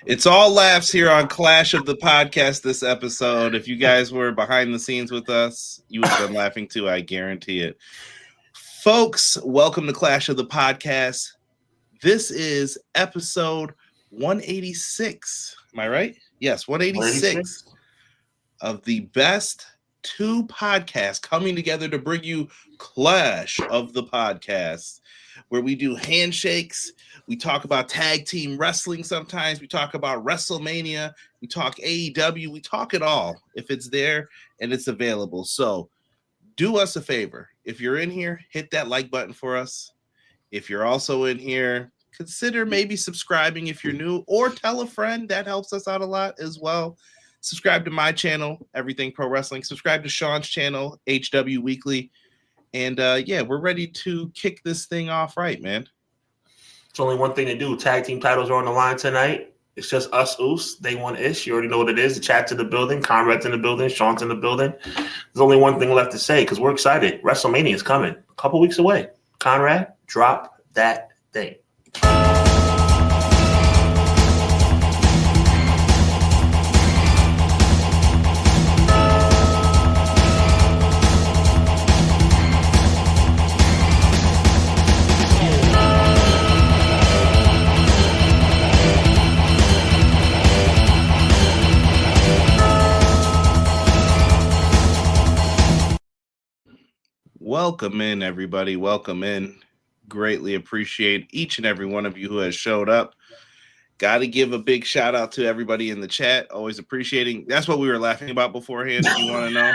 It's all laughs here on Clash of the Podcast this episode. If you guys were behind the scenes with us, you would have been laughing too, I guarantee it. Folks, welcome to Clash of the Podcast. This is episode 186. Am I right? Yes, 186 of the best two podcasts coming together to bring you Clash of the Podcast, where we do handshakes. We talk about tag team wrestling sometimes. We talk about WrestleMania. We talk AEW. We talk it all if it's there and it's available. So do us a favor. If you're in here, hit that like button for us. If you're also in here, consider maybe subscribing if you're new, or tell a friend. That helps us out a lot as well. Subscribe to my channel, Everything Pro Wrestling. Subscribe to Sean's channel, HW Weekly. And yeah, we're ready to kick this thing off right, man. It's only one thing to do. Tag team titles are on the line tonight. It's just us, Oos. Day one-ish. You already know what it is. The chat's in the building. Conrad's in the building. Sean's in the building. There's only one thing left to say because we're excited. WrestleMania is coming. A couple weeks away. Conrad, drop that thing. Welcome in, everybody. Welcome in. Greatly appreciate each and every one of you who has showed up. Got to give a big shout out to everybody in the chat. Always appreciating. That's what we were laughing about beforehand, if you want to know.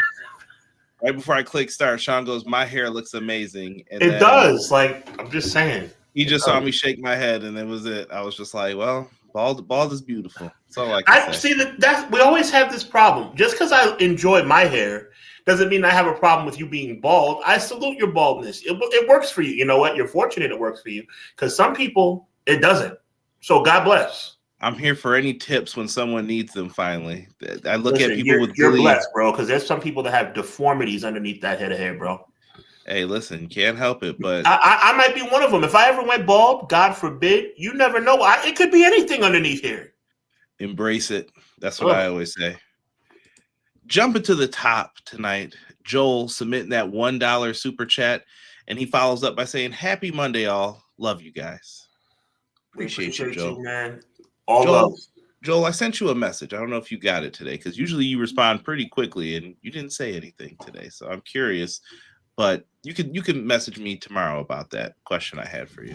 Right before I click start, Sean goes, "My hair looks amazing." And it does. Like, I'm just saying. He just saw me shake my head, and that was it. I was just like, well, bald is beautiful. That's all I can say. See that we always have this problem. Just because I enjoy my hair doesn't mean I have a problem with you being bald. I salute your baldness. It works for you. You know what? You're fortunate it works for you, because some people, it doesn't. So God bless. I'm here for any tips when someone needs them, finally. I look at people with You're blessed, bro, because there's some people that have deformities underneath that head of hair, bro. Hey, listen, can't help it, but I might be one of them. If I ever went bald, God forbid, you never know. It could be anything underneath here. Embrace it. That's what I always say. Jumping to the top tonight, Joel submitting that $1 super chat, and he follows up by saying, "Happy Monday, all. Love you guys." Appreciate you, Joel. Man. All love. Joel, I sent you a message. I don't know if you got it today, because usually you respond pretty quickly, and you didn't say anything today. So I'm curious, but you can message me tomorrow about that question I had for you.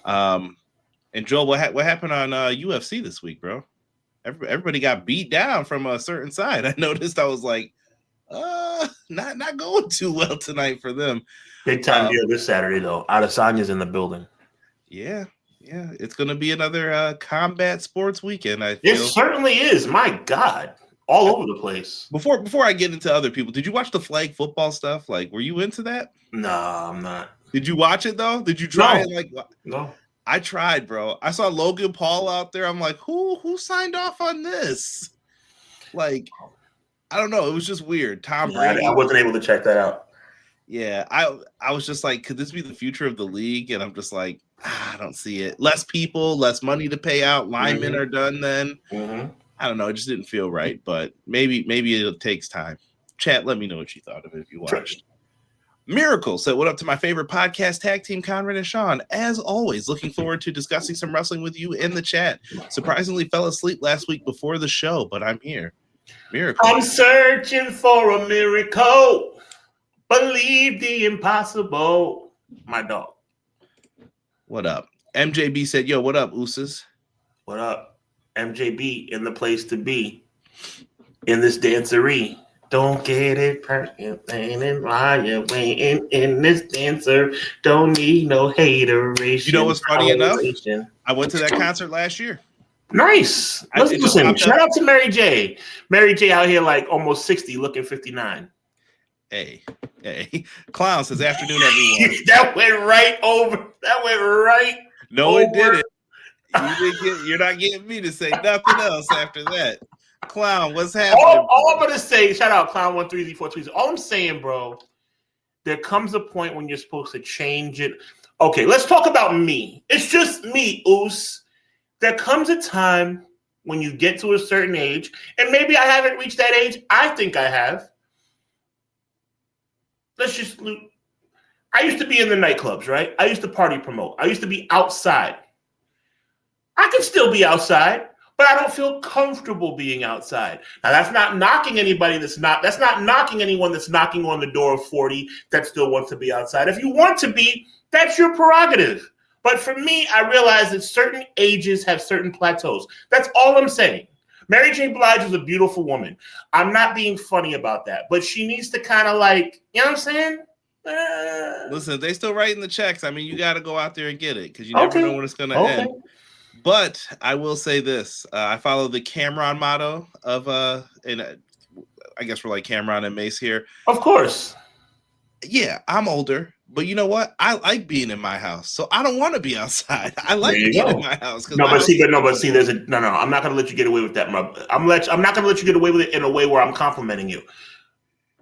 And Joel, what happened on UFC this week, bro? Everybody got beat down from a certain side. I noticed. I was like, not going too well tonight for them. Big time deal this Saturday, though. Adesanya's in the building. Yeah. It's going to be another combat sports weekend, I feel. It certainly is. My God. All over the place. Before I get into other people, did you watch the flag football stuff? Like, were you into that? No, I'm not. Did you watch it, though? Did you try it? No. I tried, bro. I saw Logan Paul out there. I'm like, who signed off on this? Like, I don't know. It was just weird. Tom Brady. I wasn't able to check that out. Yeah, I was just like, could this be the future of the league? And I'm just like, I don't see it. Less people, less money to pay out. Linemen are done then. Mm-hmm. I don't know. It just didn't feel right, but maybe it takes time. Chat, let me know what you thought of it if you watched. Miracle said, "What up to my favorite podcast tag team, Conrad and Sean? As always, looking forward to discussing some wrestling with you in the chat. Surprisingly fell asleep last week before the show, but I'm here." Miracle. I'm searching for a miracle. Believe the impossible. My dog. What up? MJB said, "Yo, what up, Ooses?" What up? MJB in the place to be. In this dancery. Don't get it perfect, and while you're waiting in this dancer, don't need no hateration. You know what's funny enough? I went to that concert last year. Nice. Listen, shout out to Mary J. Mary J out here like almost 60, looking 59. Hey. Clown says, "Afternoon, everyone." That went right over. That went right. No, it didn't. You're not getting me to say nothing else after that. Clown, what's happening? All I'm gonna say, shout out Clown 13042. All I'm saying, bro, there comes a point when you're supposed to change it. Okay, let's talk about me. It's just me, Oos. There comes a time when you get to a certain age, and maybe I haven't reached that age. I think I have. I used to be in the nightclubs, right? I used to party promote. I used to be outside. I can still be outside, but I don't feel comfortable being outside. Now, that's not knocking anybody that's not knocking anyone that's knocking on the door of 40 that still wants to be outside. If you want to be, that's your prerogative. But for me, I realize that certain ages have certain plateaus. That's all I'm saying. Mary J. Blige is a beautiful woman. I'm not being funny about that, but she needs to kind of like, you know what I'm saying? Listen, they still writing the checks. I mean, you got to go out there and get it because you never know when it's going to end. But I will say this: I follow the Cameron motto of and I guess we're like Cameron and Mace here. Of course. Yeah, I'm older, but you know what? I like being in my house, so I don't want to be outside. I like being in my house. I'm not going to let you get away with that. I'm not going to let you get away with it in a way where I'm complimenting you.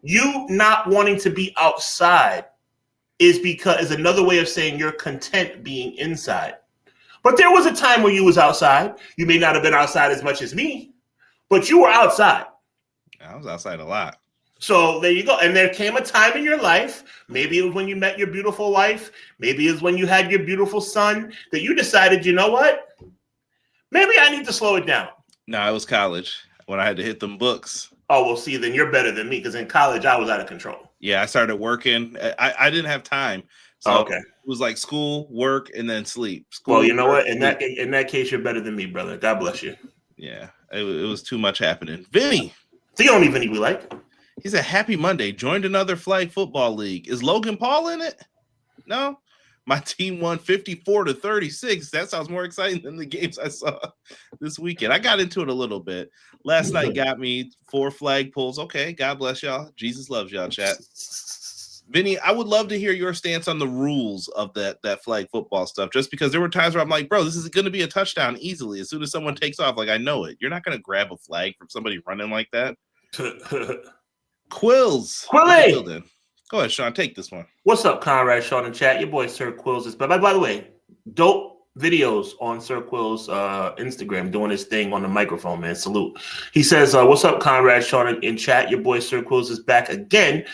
You not wanting to be outside is another way of saying you're content being inside. But there was a time when you was outside. You may not have been outside as much as me, but you were outside. I was outside a lot. So there you go. And there came a time in your life, maybe it was when you met your beautiful wife, maybe it was when you had your beautiful son, that you decided, you know what? Maybe I need to slow it down. No, it was college when I had to hit them books. Oh, well, see, then you're better than me because in college I was out of control. Yeah, I started working. I didn't have time. So it was like school, work, and then sleep. School, well, you know what? In that case, you're better than me, brother. God bless you. Yeah, it was too much happening. Vinny. So you don't even eat we like. He said, happy Monday. Joined another flag football league. Is Logan Paul in it? No. My team won 54-36. That sounds more exciting than the games I saw this weekend. I got into it a little bit. Last night got me 4 flag pulls. Okay, God bless y'all. Jesus loves y'all, chat. Vinny, I would love to hear your stance on the rules of that flag football stuff, just because there were times where I'm like, bro, this is going to be a touchdown easily. As soon as someone takes off, like, I know it. You're not going to grab a flag from somebody running like that. Quills. Quilly. Go ahead, Sean. Take this one. What's up, Conrad, Sean, and chat? Your boy, Sir Quills. By the way, dope videos on Sir Quills' Instagram doing his thing on the microphone, man. Salute. He says, what's up, Conrad, Sean, and chat? Your boy, Sir Quills, is back again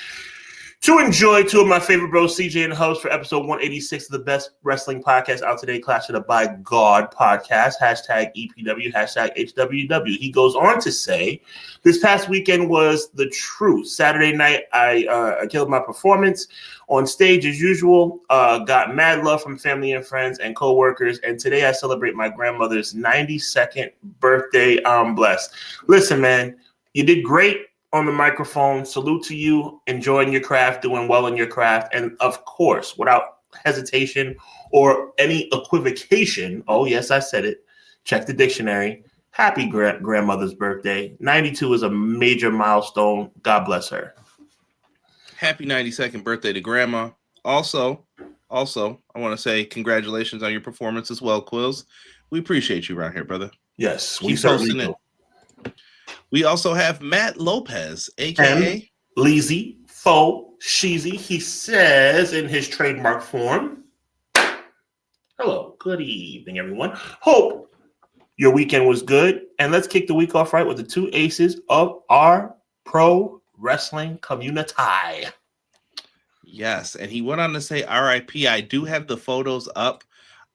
to enjoy 2 of my favorite bros, CJ and Hubs, for episode 186 of the best wrestling podcast out today, Clash of the By God podcast, hashtag EPW, hashtag HWW. He goes on to say, this past weekend was the truth. Saturday night, I killed my performance on stage as usual, got mad love from family and friends and coworkers, and today I celebrate my grandmother's 92nd birthday. I'm blessed. Listen, man, you did great on the microphone. Salute to you, enjoying your craft, doing well in your craft, and of course, without hesitation or any equivocation, oh yes, I said it, check the dictionary, happy grandmother's birthday. 92 is a major milestone. God bless her. Happy 92nd birthday to grandma. Also, I want to say congratulations on your performance as well, Quills. We appreciate you around here, brother. Yes, we certainly do. We also have Matt Lopez, a.k.a. Leezy, Fo, Sheezy. He says in his trademark form, hello, good evening, everyone. Hope your weekend was good. And let's kick the week off right with the 2 aces of our pro wrestling community. Yes, and he went on to say R.I.P. I do have the photos up.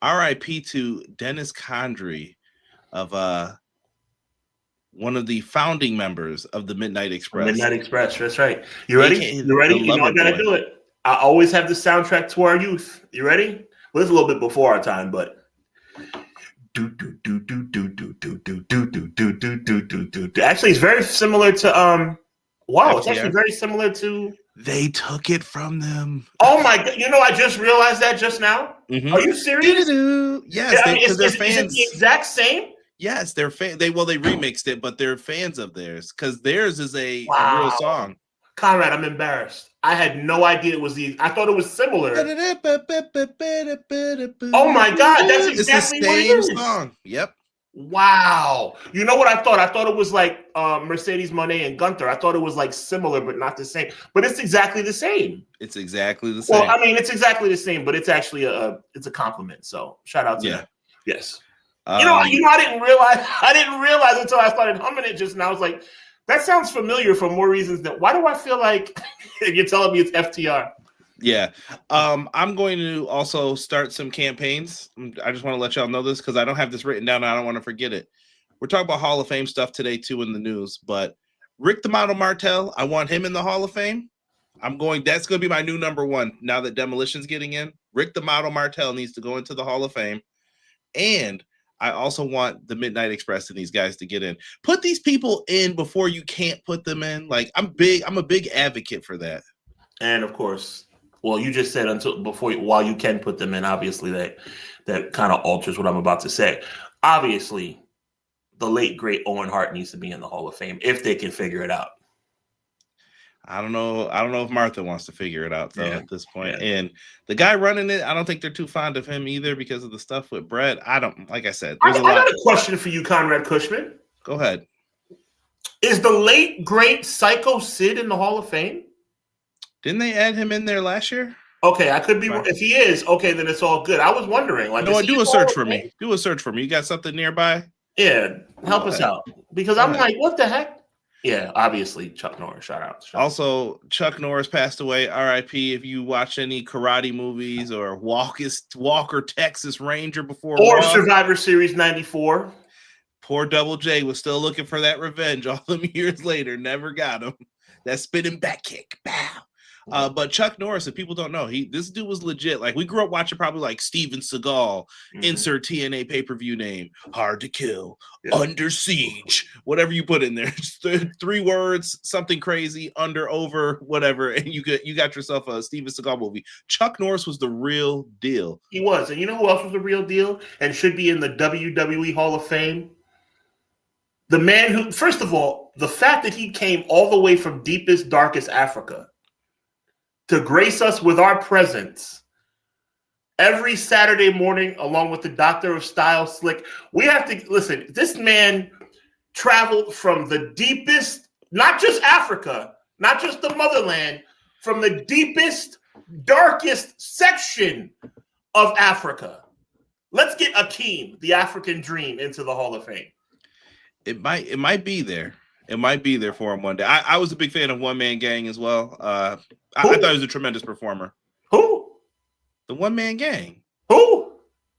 R.I.P. to Dennis Condrey of one of the founding members of the Midnight Express. Midnight Express, that's right. You ready? You ready? You know I gotta do it. I always have the soundtrack to our youth. You ready? Well, it's a little bit before our time, but actually, it's very similar to wow, it's actually very similar to. They took it from them. Oh my God! You know, I just realized that just now. Mm-hmm. Are you serious? Yes, because they're fans. Is it the exact same? Yes, they're they remixed it, but they're fans of theirs because theirs is a real song. Conrad, I'm embarrassed. I had no idea it was I thought it was similar. Oh my God, that's exactly what it is. Song. Yep. Wow. You know what I thought? I thought it was like Mercedes Moné and Gunther. I thought it was like similar, but not the same. But it's exactly the same. It's exactly the same. Well, I mean, it's exactly the same, but it's actually it's a compliment. So shout out to them. Yes. I didn't realize. I didn't realize until I started humming it just now. I was like, that sounds familiar for more reasons than. Why do I feel like you're telling me it's FTR? Yeah. I'm going to also start some campaigns. I just want to let y'all know this because I don't have this written down and I don't want to forget it. We're talking about Hall of Fame stuff today too in the news, but Rick the Model Martel, I want him in the Hall of Fame. That's going to be my new number one now that Demolition's getting in. Rick the Model Martel needs to go into the Hall of Fame. And I also want the Midnight Express and these guys to get in. Put these people in before you can't put them in. Like I'm a big advocate for that. And of course, well, you just said while you can put them in, obviously that kind of alters what I'm about to say. Obviously, the late great Owen Hart needs to be in the Hall of Fame if they can figure it out. I don't know if Martha wants to figure it out though at this point. Yeah. And the guy running it, I don't think they're too fond of him either because of the stuff with Brett. Like I said, I got a question for you, Conrad Cushman. Go ahead. Is the late great Psycho Sid in the Hall of Fame? Didn't they add him in there last year? Okay, I could be wrong. If he is, okay, then it's all good. I was wondering. Do a search for me. Do a search for me. You got something nearby? Yeah, help us out. Because I'm like, what the heck? Yeah, obviously Chuck Norris. Shout out. Also, Chuck Norris passed away. R.I.P. If you watch any karate movies or Walker Texas Ranger before or Survivor Series 94. Poor Double J was still looking for that revenge all them years later. Never got him. That spinning back kick. Bow. But Chuck Norris, if people don't know, this dude was legit. Like we grew up watching probably like Steven Seagal, insert TNA pay-per-view name, Hard to Kill, Under Siege, whatever you put in there. Just 3 words, something crazy, under, over, whatever, and you got yourself a Steven Seagal movie. Chuck Norris was the real deal. He was, and you know who else was the real deal and should be in the WWE Hall of Fame? The man who, first of all, the fact that he came all the way from deepest, darkest Africa to grace us with our presence every Saturday morning, along with the Doctor of Style Slick. We have to listen. This man traveled from the deepest, not just Africa, not just the motherland, from the deepest, darkest section of Africa. Let's get Akeem, the African Dream, into the Hall of Fame. It might be there. It might be there for him one day. I was a big fan of One Man Gang as well. I thought he was a tremendous performer. Who? The One Man Gang. Who?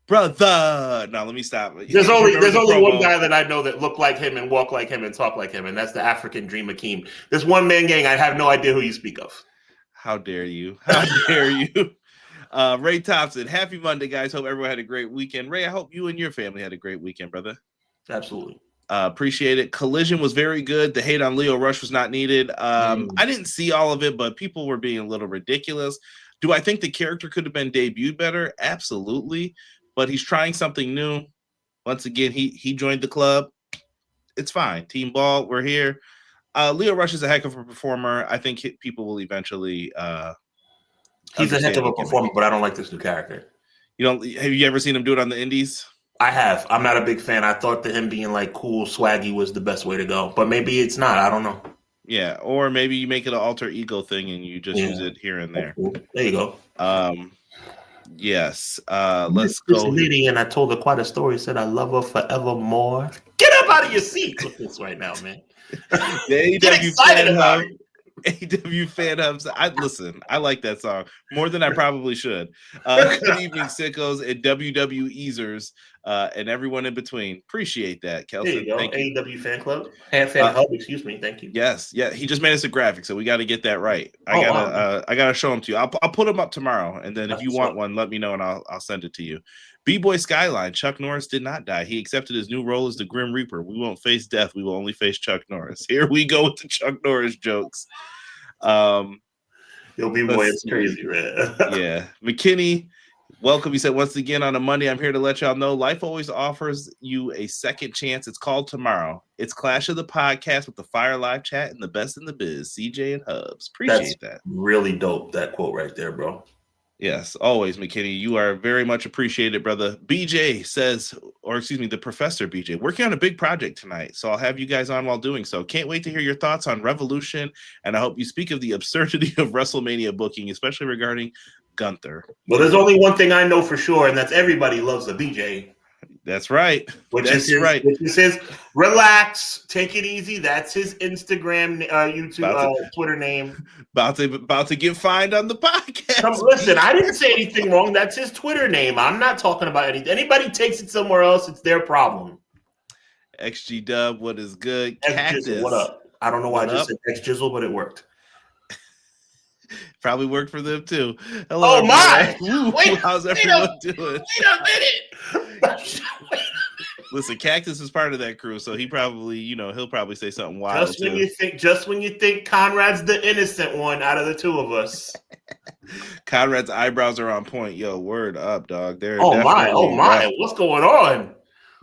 Brother. No, let me stop. There's only one guy that I know that looked like him and walked like him and talked like him, and that's the African Dream Akeem. This One Man Gang, I have no idea who you speak of. How dare you? How dare you? Ray Thompson, happy Monday, guys. Hope everyone had a great weekend. Ray, I hope you and your family had a great weekend, brother. Absolutely. Appreciate it. Collision was very good. The hate on Leo Rush was not needed. I didn't see all of it, but people were being a little ridiculous. Do I think the character could have been debuted better? Absolutely. But he's trying something new. Once again, he joined the club. It's fine. Team ball, we're here. Leo Rush is a heck of a performer. I think people will eventually he's a heck of a performer, but I don't like this new character. Have you ever seen him do it on the indies? I have. I'm not a big fan. I thought that him being like cool, swaggy was the best way to go, but maybe it's not. I don't know. Yeah, or maybe you make it an alter ego thing and you just use it here and there. There you go. Yes. Let's go. This lady, and I told her quite a story. Said I love her forevermore. Get up out of your seat with this right now, man. Get excited about it. AW Fan Hubs. I like that song more than I probably should. Good evening, sickos and WWEzers and everyone in between. Appreciate that, Kelson. There you go. Thank you. AW Fan Club. Fan Hub, excuse me. Thank you. Yes, yeah. He just made us a graphic, so we got to get that right. I gotta show them to you. I'll put them up tomorrow, and then if you want one, let me know and I'll send it to you. B-Boy Skyline. Chuck Norris did not die. He accepted his new role as the Grim Reaper. We won't face death. We will only face Chuck Norris. Here we go with the Chuck Norris jokes. Yo, B-Boy, it's crazy, man. Yeah. McKinney, welcome. He said, once again on a Monday, I'm here to let y'all know life always offers you a second chance. It's called tomorrow. It's Clash of the Podcast with the Fire Live Chat and the best in the biz, CJ and Hubs. Appreciate that. Really dope, that quote right there, bro. Yes, always, McKinney. You are very much appreciated, brother. BJ says, the Professor BJ, working on a big project tonight, so I'll have you guys on while doing so. Can't wait to hear your thoughts on Revolution, and I hope you speak of the absurdity of WrestleMania booking, especially regarding Gunther. Well, there's only one thing I know for sure, and that's everybody loves the BJ. That's right. Which is his relax, take it easy. That's his Instagram, YouTube, Twitter name. About to get fined on the podcast. Listen, I didn't say anything wrong. That's his Twitter name. I'm not talking about anything. Anybody takes it somewhere else, it's their problem. XG Dub, what is good? X-Jizzle, what up? I don't know why I just said X-Jizzle, but it worked. Probably worked for them too. Hello, my! How's everyone doing? Wait a minute. Listen, Cactus is part of that crew, so he probably, he'll probably say something wild. Just when you think Conrad's the innocent one out of the two of us. Conrad's eyebrows are on point. Yo, word up, dog. They're oh my, what's going on?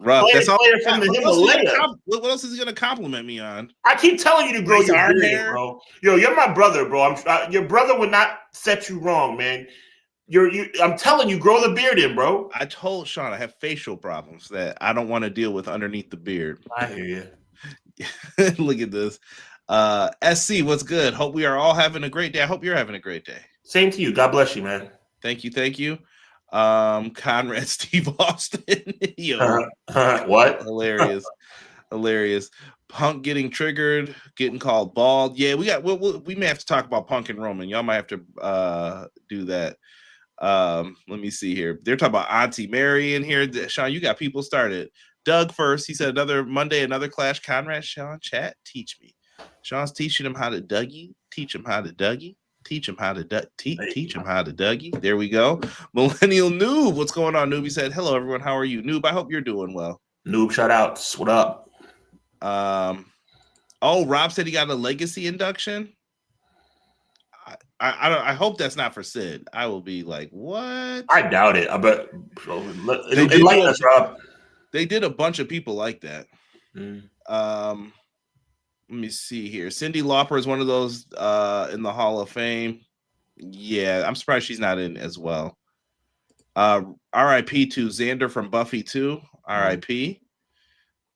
Rough. That's all. From the Himalaya. What else is he gonna compliment me on? I keep telling you to grow your beard, bro. Yo, you're my brother, bro. Your brother would not set you wrong, man. I'm telling you, grow the beard in, bro. I told Sean I have facial problems that I don't want to deal with underneath the beard. I hear you. Look at this. SC, what's good? Hope we are all having a great day. I hope you're having a great day. Same to you. God bless you, man. Thank you. Conrad Steve Austin. Yo, what? Hilarious. Punk getting triggered, getting called bald. Yeah, we may have to talk about Punk and Roman. Y'all might have to do that. Let me see here. They're talking about Auntie Mary in here. Sean, you got people started. Doug first. He said another Monday, another clash. Conrad, Sean, chat, teach me. Sean's teaching him how to Dougie. Teach him how to Dougie. Teach him how to teach him how to Dougie. There we go. Millennial Noob. What's going on, Noob? He said, hello, everyone. How are you? Noob, I hope you're doing well. Noob, shout outs. What up? Rob said he got a legacy induction. I hope that's not for Sid. I will be like, what? I doubt it. I bet. Enlighten us, Rob. They did a bunch of people like that. Let me see here. Cyndi Lauper is one of those in the Hall of Fame. Yeah, I'm surprised she's not in as well. R.I.P. to Xander from Buffy too. R.I.P.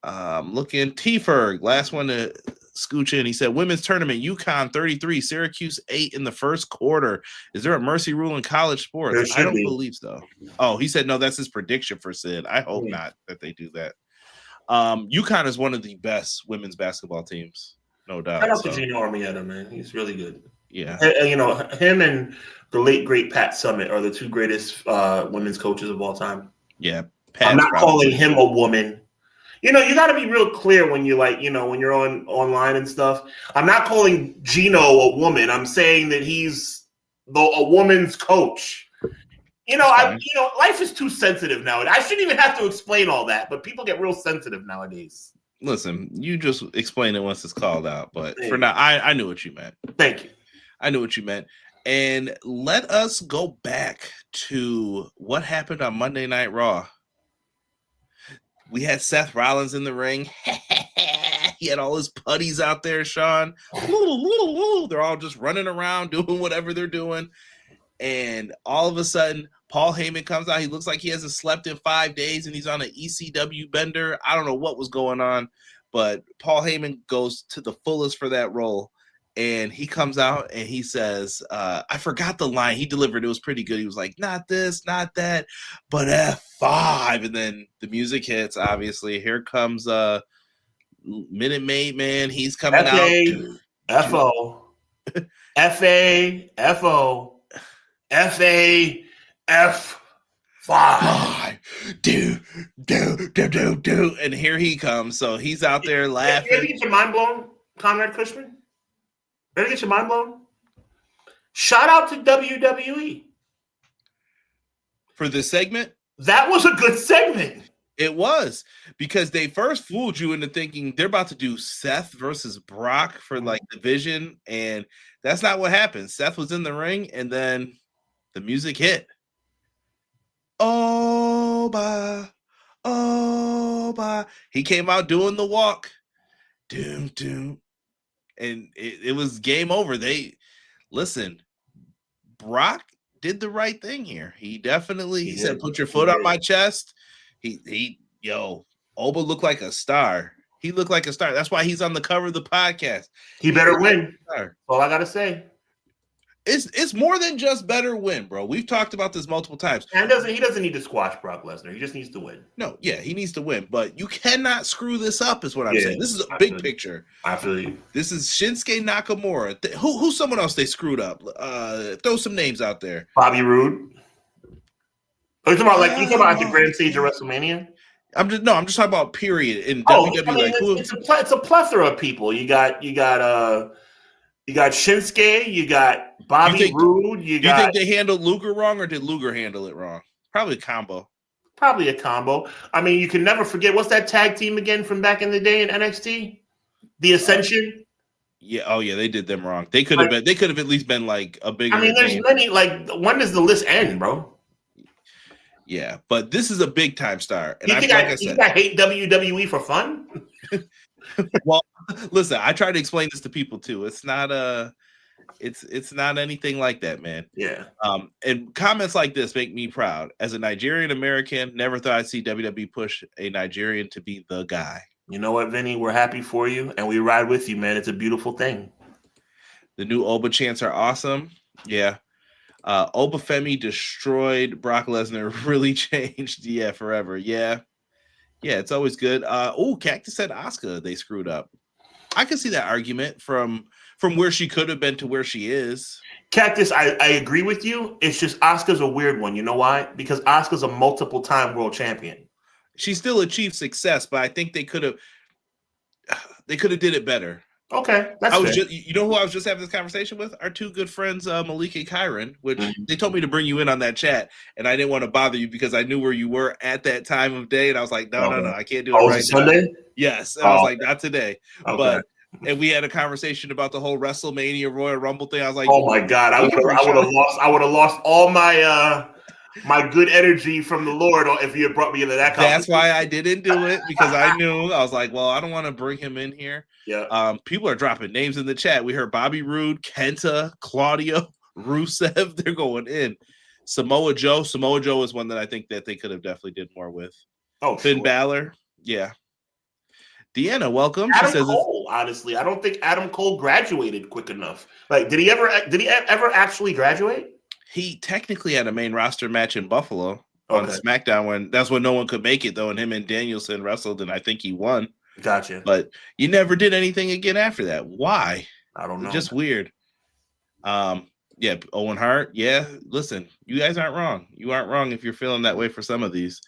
Looking T-Ferg, last one to scooch in. He said, women's tournament, UConn 33, Syracuse 8 in the first quarter. Is there a mercy rule in college sports? I don't believe so. Oh, he said, no, that's his prediction for Sid. I hope not that they do that. UConn is one of the best women's basketball teams, no doubt. Shout out to Gino Armietta, man. He's really good. Yeah. Him and the late, great Pat Summitt are the two greatest women's coaches of all time. Yeah. I'm not calling him a woman. You got to be real clear when you when you're online and stuff. I'm not calling Gino a woman. I'm saying that he's a woman's coach. Life is too sensitive now. I shouldn't even have to explain all that, but people get real sensitive nowadays. Listen, you just explain it once it's called out. But for now, I knew what you meant. Thank you. I knew what you meant. And let us go back to what happened on Monday Night Raw. We had Seth Rollins in the ring. He had all his putties out there, Sean. They're all just running around doing whatever they're doing. And all of a sudden, Paul Heyman comes out. He looks like he hasn't slept in 5 days, and he's on an ECW bender. I don't know what was going on, but Paul Heyman goes to the fullest for that role. And he comes out and he says, I forgot the line he delivered. It was pretty good. He was like, not this, not that, but F5. And then the music hits, obviously. Here comes Minute Maid, man. He's coming out. F-O. F-A-F-O. F-A-F-5. Do. And here he comes. So he's out there laughing. You ever get your mind blown, Conrad Cushman? Ready to get your mind blown? Shout out to WWE. For this segment? That was a good segment. It was, because they first fooled you into thinking they're about to do Seth versus Brock for like division, and that's not what happened. Seth was in the ring, and then the music hit. Oba. He came out doing the walk. Doom. And it was game over. Brock did the right thing here. He said, put your foot on my chest. Oba looked like a star. He looked like a star. That's why he's on the cover of the podcast. He better win. That's all I got to say. It's more than just better win, bro. We've talked about this multiple times. And he doesn't need to squash Brock Lesnar. He just needs to win. No, yeah, he needs to win, but you cannot screw this up, is what I'm saying. This is a big picture. I feel you. This is Shinsuke Nakamura. Who's someone else they screwed up? Throw some names out there. Bobby Roode. Are you talking about the grand stage of WrestleMania? I'm just talking about period in WWE. I mean, it's a plethora of people. You got Shinsuke, you got Bobby Roode. Do you think they handled Luger wrong, or did Luger handle it wrong? Probably a combo. Probably a combo. I mean, you can never forget, what's that tag team again from back in the day in NXT? The Ascension. Yeah. Oh, yeah. They did them wrong. They could have been. They could have at least been like a bigger. I mean, there's many. Like, when does the list end, bro? Yeah, but this is a big time star. And you think I hate WWE for fun? Well, listen, I try to explain this to people too. It's not it's not anything like that, man. Yeah. And comments like this make me proud. As a Nigerian American, never thought I'd see WWE push a Nigerian to be the guy. You know what, Vinny? We're happy for you, and we ride with you, man. It's a beautiful thing. The new Oba chants are awesome. Yeah. Oba Femi destroyed Brock Lesnar. Really changed. Yeah, forever. Yeah. Yeah, it's always good. Cactus said Asuka they screwed up. I can see that argument from where she could have been to where she is. Cactus, I agree with you. It's just Asuka's a weird one. You know why? Because Asuka's a multiple-time world champion. She still achieved success, but I think they could have did it better. Okay, that's fair. You know who I was just having this conversation with? Our two good friends, Malik and Kyron, which they told me to bring you in on that chat, and I didn't want to bother you because I knew where you were at that time of day, and I was like, no, I can't do it right now. Sunday? Yes, and I was like, not today. Okay. And we had a conversation about the whole WrestleMania Royal Rumble thing. I was like, oh my God, I would have lost all my my good energy from the Lord if you had brought me into that conversation. That's why I didn't do it, because I knew. I was like, well, I don't want to bring him in here. Yeah. People are dropping names in the chat. We heard Bobby Roode, Kenta, Claudio, Rusev. They're going in. Samoa Joe. Samoa Joe is one that I think that they could have definitely did more with. Oh, Finn Balor. Yeah. Deanna, welcome. Adam Cole, honestly, I don't think Adam Cole graduated quick enough. Like, did he ever actually graduate? He technically had a main roster match in Buffalo on SmackDown that's when no one could make it, though, and him and Danielson wrestled, and I think he won. Gotcha. But you never did anything again after that. Why? I don't know. Just weird. Yeah, Owen Hart. Yeah, listen, you guys aren't wrong. You aren't wrong if you're feeling that way for some of these.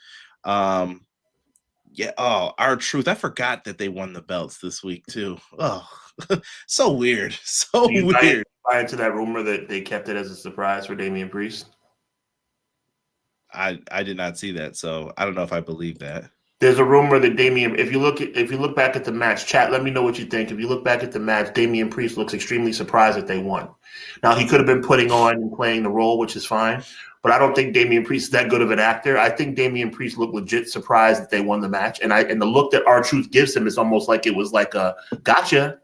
Yeah. Oh, R-Truth. I forgot that they won the belts this week too. Oh, so weird. So weird. Buy into that rumor that they kept it as a surprise for Damian Priest? I did not see that, so I don't know if I believe that. There's a rumor that Damian, if you look back at the match, chat, let me know what you think. If you look back at the match, Damian Priest looks extremely surprised that they won. Now, he could have been putting on and playing the role, which is fine, but I don't think Damian Priest is that good of an actor. I think Damian Priest looked legit surprised that they won the match, and the look that R-Truth gives him is almost like it was like a gotcha.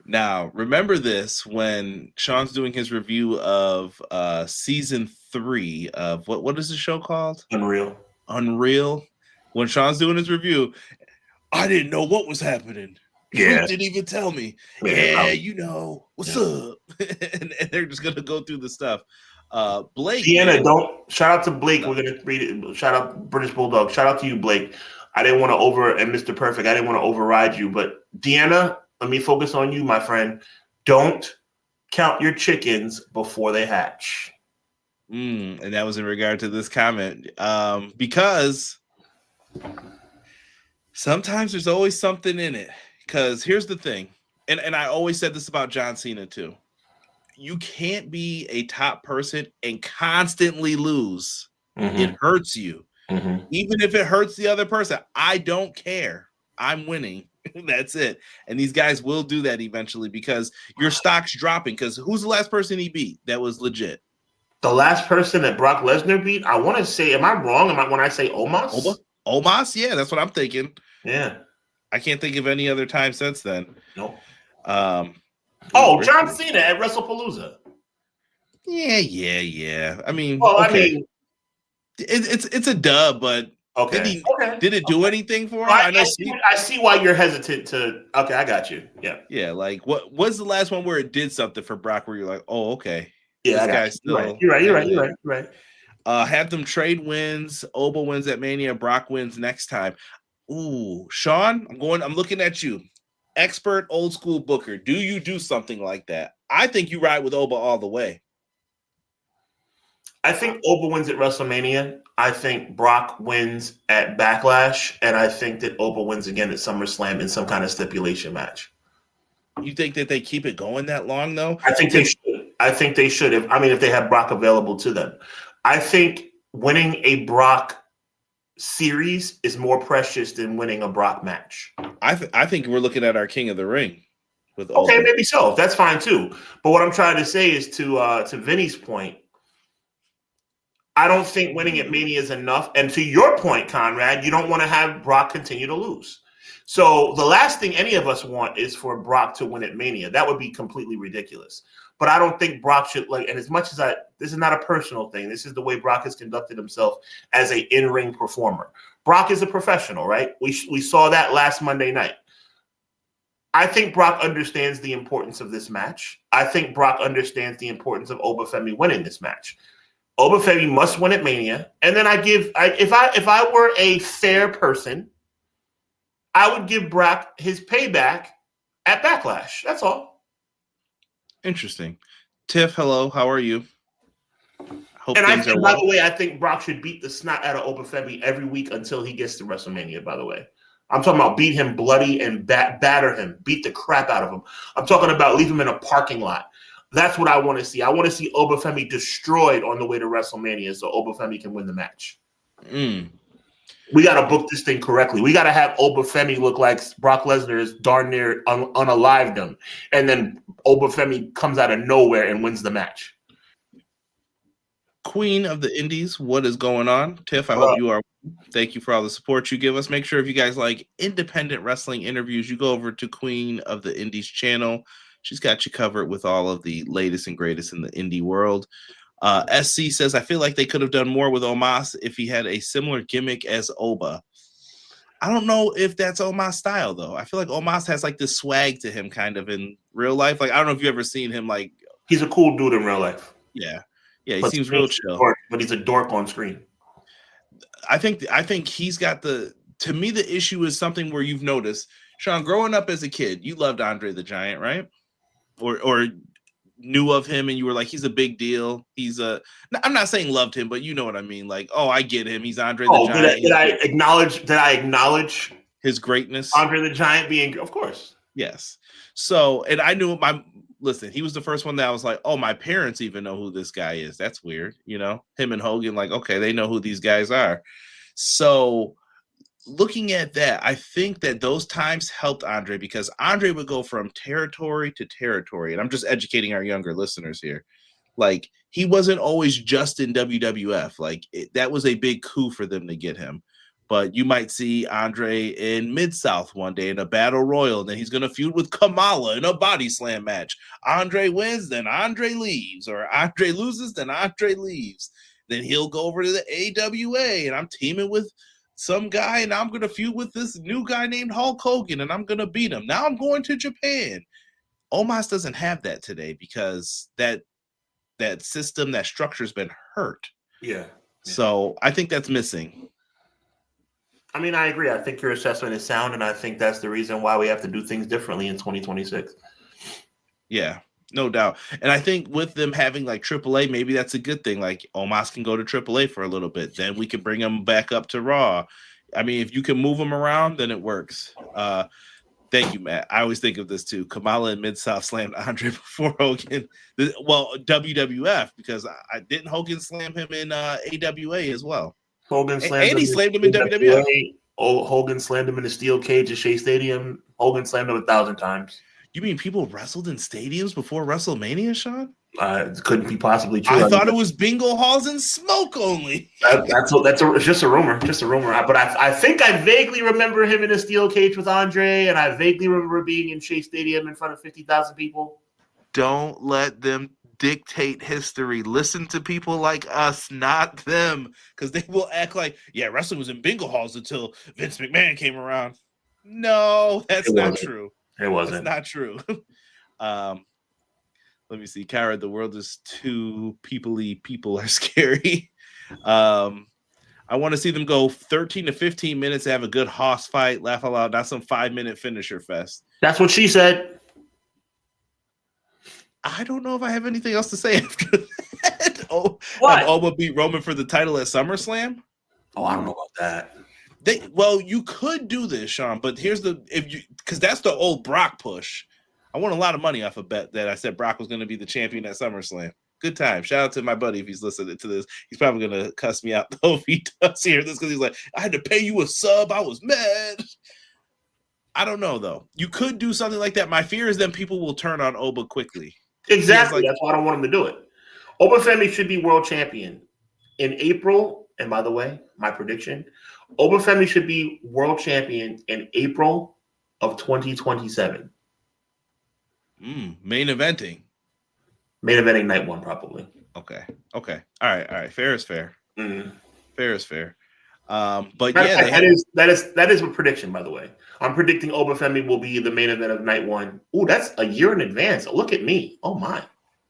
Now, remember this when Sean's doing his review of season 3 of what is the show called? Unreal. When Sean's doing his review, I didn't know what was happening. Yeah. He didn't even tell me. You know, what's up? and they're just going to go through the stuff. Blake. Deanna, shout out to Blake. We're going to read it. Shout out British Bulldog. Shout out to you, Blake. I didn't want to and Mr. Perfect, I didn't want to override you. But Deanna, let me focus on you, my friend. Don't count your chickens before they hatch. And that was in regard to this comment. Because sometimes there's always something in it. Because here's the thing, and I always said this about John Cena too. You can't be a top person and constantly lose. Mm-hmm. It hurts you. Mm-hmm. Even if it hurts the other person, I don't care. I'm winning. That's it. And these guys will do that eventually because your stock's dropping. Because who's the last person he beat that was legit? The last person that Brock Lesnar beat, I want to say, am I wrong? When I say Omos? Omos? Yeah, that's what I'm thinking. Yeah. I can't think of any other time since then. Nope. John Cena at WrestlePalooza. Yeah. I mean, it's a dub, but did it do anything for him? I see why you're hesitant to. Okay, I got you. Yeah. Yeah, like what was the last one where it did something for Brock where you're like, oh, okay. Yeah, This guy's still. You're right. Have them trade wins. Oba wins at Mania. Brock wins next time. Ooh, Sean, I'm looking at you. Expert old school booker. Do you do something like that? I think you ride with Oba all the way. I think Oba wins at WrestleMania. I think Brock wins at Backlash. And I think that Oba wins again at SummerSlam in some kind of stipulation match. You think that they keep it going that long, though? I think they should. If they have Brock available to them. I think winning a Brock series is more precious than winning a Brock match. I think we're looking at our King of the Ring with Okay, Oba. maybe so. That's fine too. But what I'm trying to say is to Vinny's point, I don't think winning at Mania is enough. And to your point, Conrad, you don't want to have Brock continue to lose. So the last thing any of us want is for Brock to win at Mania. That would be completely ridiculous. But I don't think Brock should, and as much as this is not a personal thing. This is the way Brock has conducted himself as a in-ring performer. Brock is a professional, right? We saw that last Monday night. I think Brock understands the importance of this match. I think Brock understands the importance of Oba Femi winning this match. Oba Femi must win at Mania. And then if I were a fair person, I would give Brock his payback at Backlash. That's all. Interesting. Tiff, hello. How are you? Hope and I think, by the way, I think Brock should beat the snot out of Oba Femi every week until he gets to WrestleMania, by the way. I'm talking about beat him bloody and batter him, beat the crap out of him. I'm talking about leave him in a parking lot. That's what I want to see. I want to see Oba Femi destroyed on the way to WrestleMania so Oba Femi can win the match. We got to book this thing correctly. We got to have Oba Femi look like Brock Lesnar is darn near unalived him. And then Oba Femi comes out of nowhere and wins the match. Queen of the Indies, what is going on? Tiff, I hope you are. Thank you for all the support you give us. Make sure if you guys like independent wrestling interviews, you go over to Queen of the Indies channel. She's got you covered with all of the latest and greatest in the indie world. SC says, I feel like they could have done more with Omos if he had a similar gimmick as Oba. I don't know if that's Omos style, though. I feel like Omos has like this swag to him kind of in real life. Like, I don't know if you've ever seen him. Like, he's a cool dude in real life. Yeah, he seems real chill. But he's a dork on screen. I think he's got to me, the issue is something where you've noticed, Sean, growing up as a kid, you loved Andre the Giant, right? Or knew of him and you were like, he's a big deal. I'm not saying loved him, but you know what I mean. Like, oh, I get him. He's Andre the Giant. Did I acknowledge his greatness? Andre the Giant being, of course. Yes. So, and I knew listen, he was the first one that I was like, oh, my parents even know who this guy is. That's weird. You know, him and Hogan, like, okay, they know who these guys are. So looking at that, I think that those times helped Andre because Andre would go from territory to territory. And I'm just educating our younger listeners here. Like, he wasn't always just in WWF. Like, that was a big coup for them to get him. But you might see Andre in Mid-South one day in a battle royal. And then he's going to feud with Kamala in a body slam match. Andre wins, then Andre leaves. Or Andre loses, then Andre leaves. Then he'll go over to the AWA. And I'm teaming with some guy. And I'm going to feud with this new guy named Hulk Hogan. And I'm going to beat him. Now I'm going to Japan. Omos doesn't have that today because that system, that structure's been hurt. Yeah. So I think that's missing. I mean, I agree. I think your assessment is sound, and I think that's the reason why we have to do things differently in 2026. Yeah, no doubt. And I think with them having like AAA, maybe that's a good thing. Like Omos can go to AAA for a little bit. Then we can bring him back up to Raw. I mean, if you can move him around, then it works. Thank you, Matt. I always think of this too. Kamala and Mid-South slammed Andre before Hogan. WWF, because I didn't Hogan slam him in AWA as well. Hogan slammed and he slammed him in WWF. Hogan slammed him in a steel cage at Shea Stadium. Hogan slammed him 1,000 times. You mean people wrestled in stadiums before WrestleMania, Sean? Couldn't be possibly true. I thought it was bingo halls and smoke only. It's just a rumor. Just a rumor. But I think I vaguely remember him in a steel cage with Andre, and I vaguely remember being in Shea Stadium in front of 50,000 people. Don't let them dictate history. Listen to people like us, not them, because they will act like, yeah, wrestling was in bingo halls until Vince McMahon came around. No, that's not true. It wasn't. That's not true. Let me see. Kyra, the world is too peoply. People are scary. I want to see them go 13 to 15 minutes, have a good hoss fight, laugh out loud, not some 5-minute finisher fest. That's what she said. I don't know if I have anything else to say after that. What? Have Oba beat Roman for the title at SummerSlam? Oh, I don't know about that. You could do this, Sean, but here's because that's the old Brock push. I won a lot of money off a bet that I said Brock was going to be the champion at SummerSlam. Good time. Shout out to my buddy if he's listening to this. He's probably going to cuss me out though if he does hear this because he's like, I had to pay you a sub. I was mad. I don't know, though. You could do something like that. My fear is then people will turn on Oba quickly. Exactly. That's why I don't want him to do it. Oba Femi should be world champion in April. And by the way, my prediction, Oba Femi should be world champion in April of 2027. Main eventing. Main eventing night one, probably. Okay. All right. Fair is fair. Mm-hmm. Fair is fair. But that is a prediction, by the way. I'm predicting Oba Femi will be the main event of night one. Ooh, that's a year in advance. Look at me. Oh my.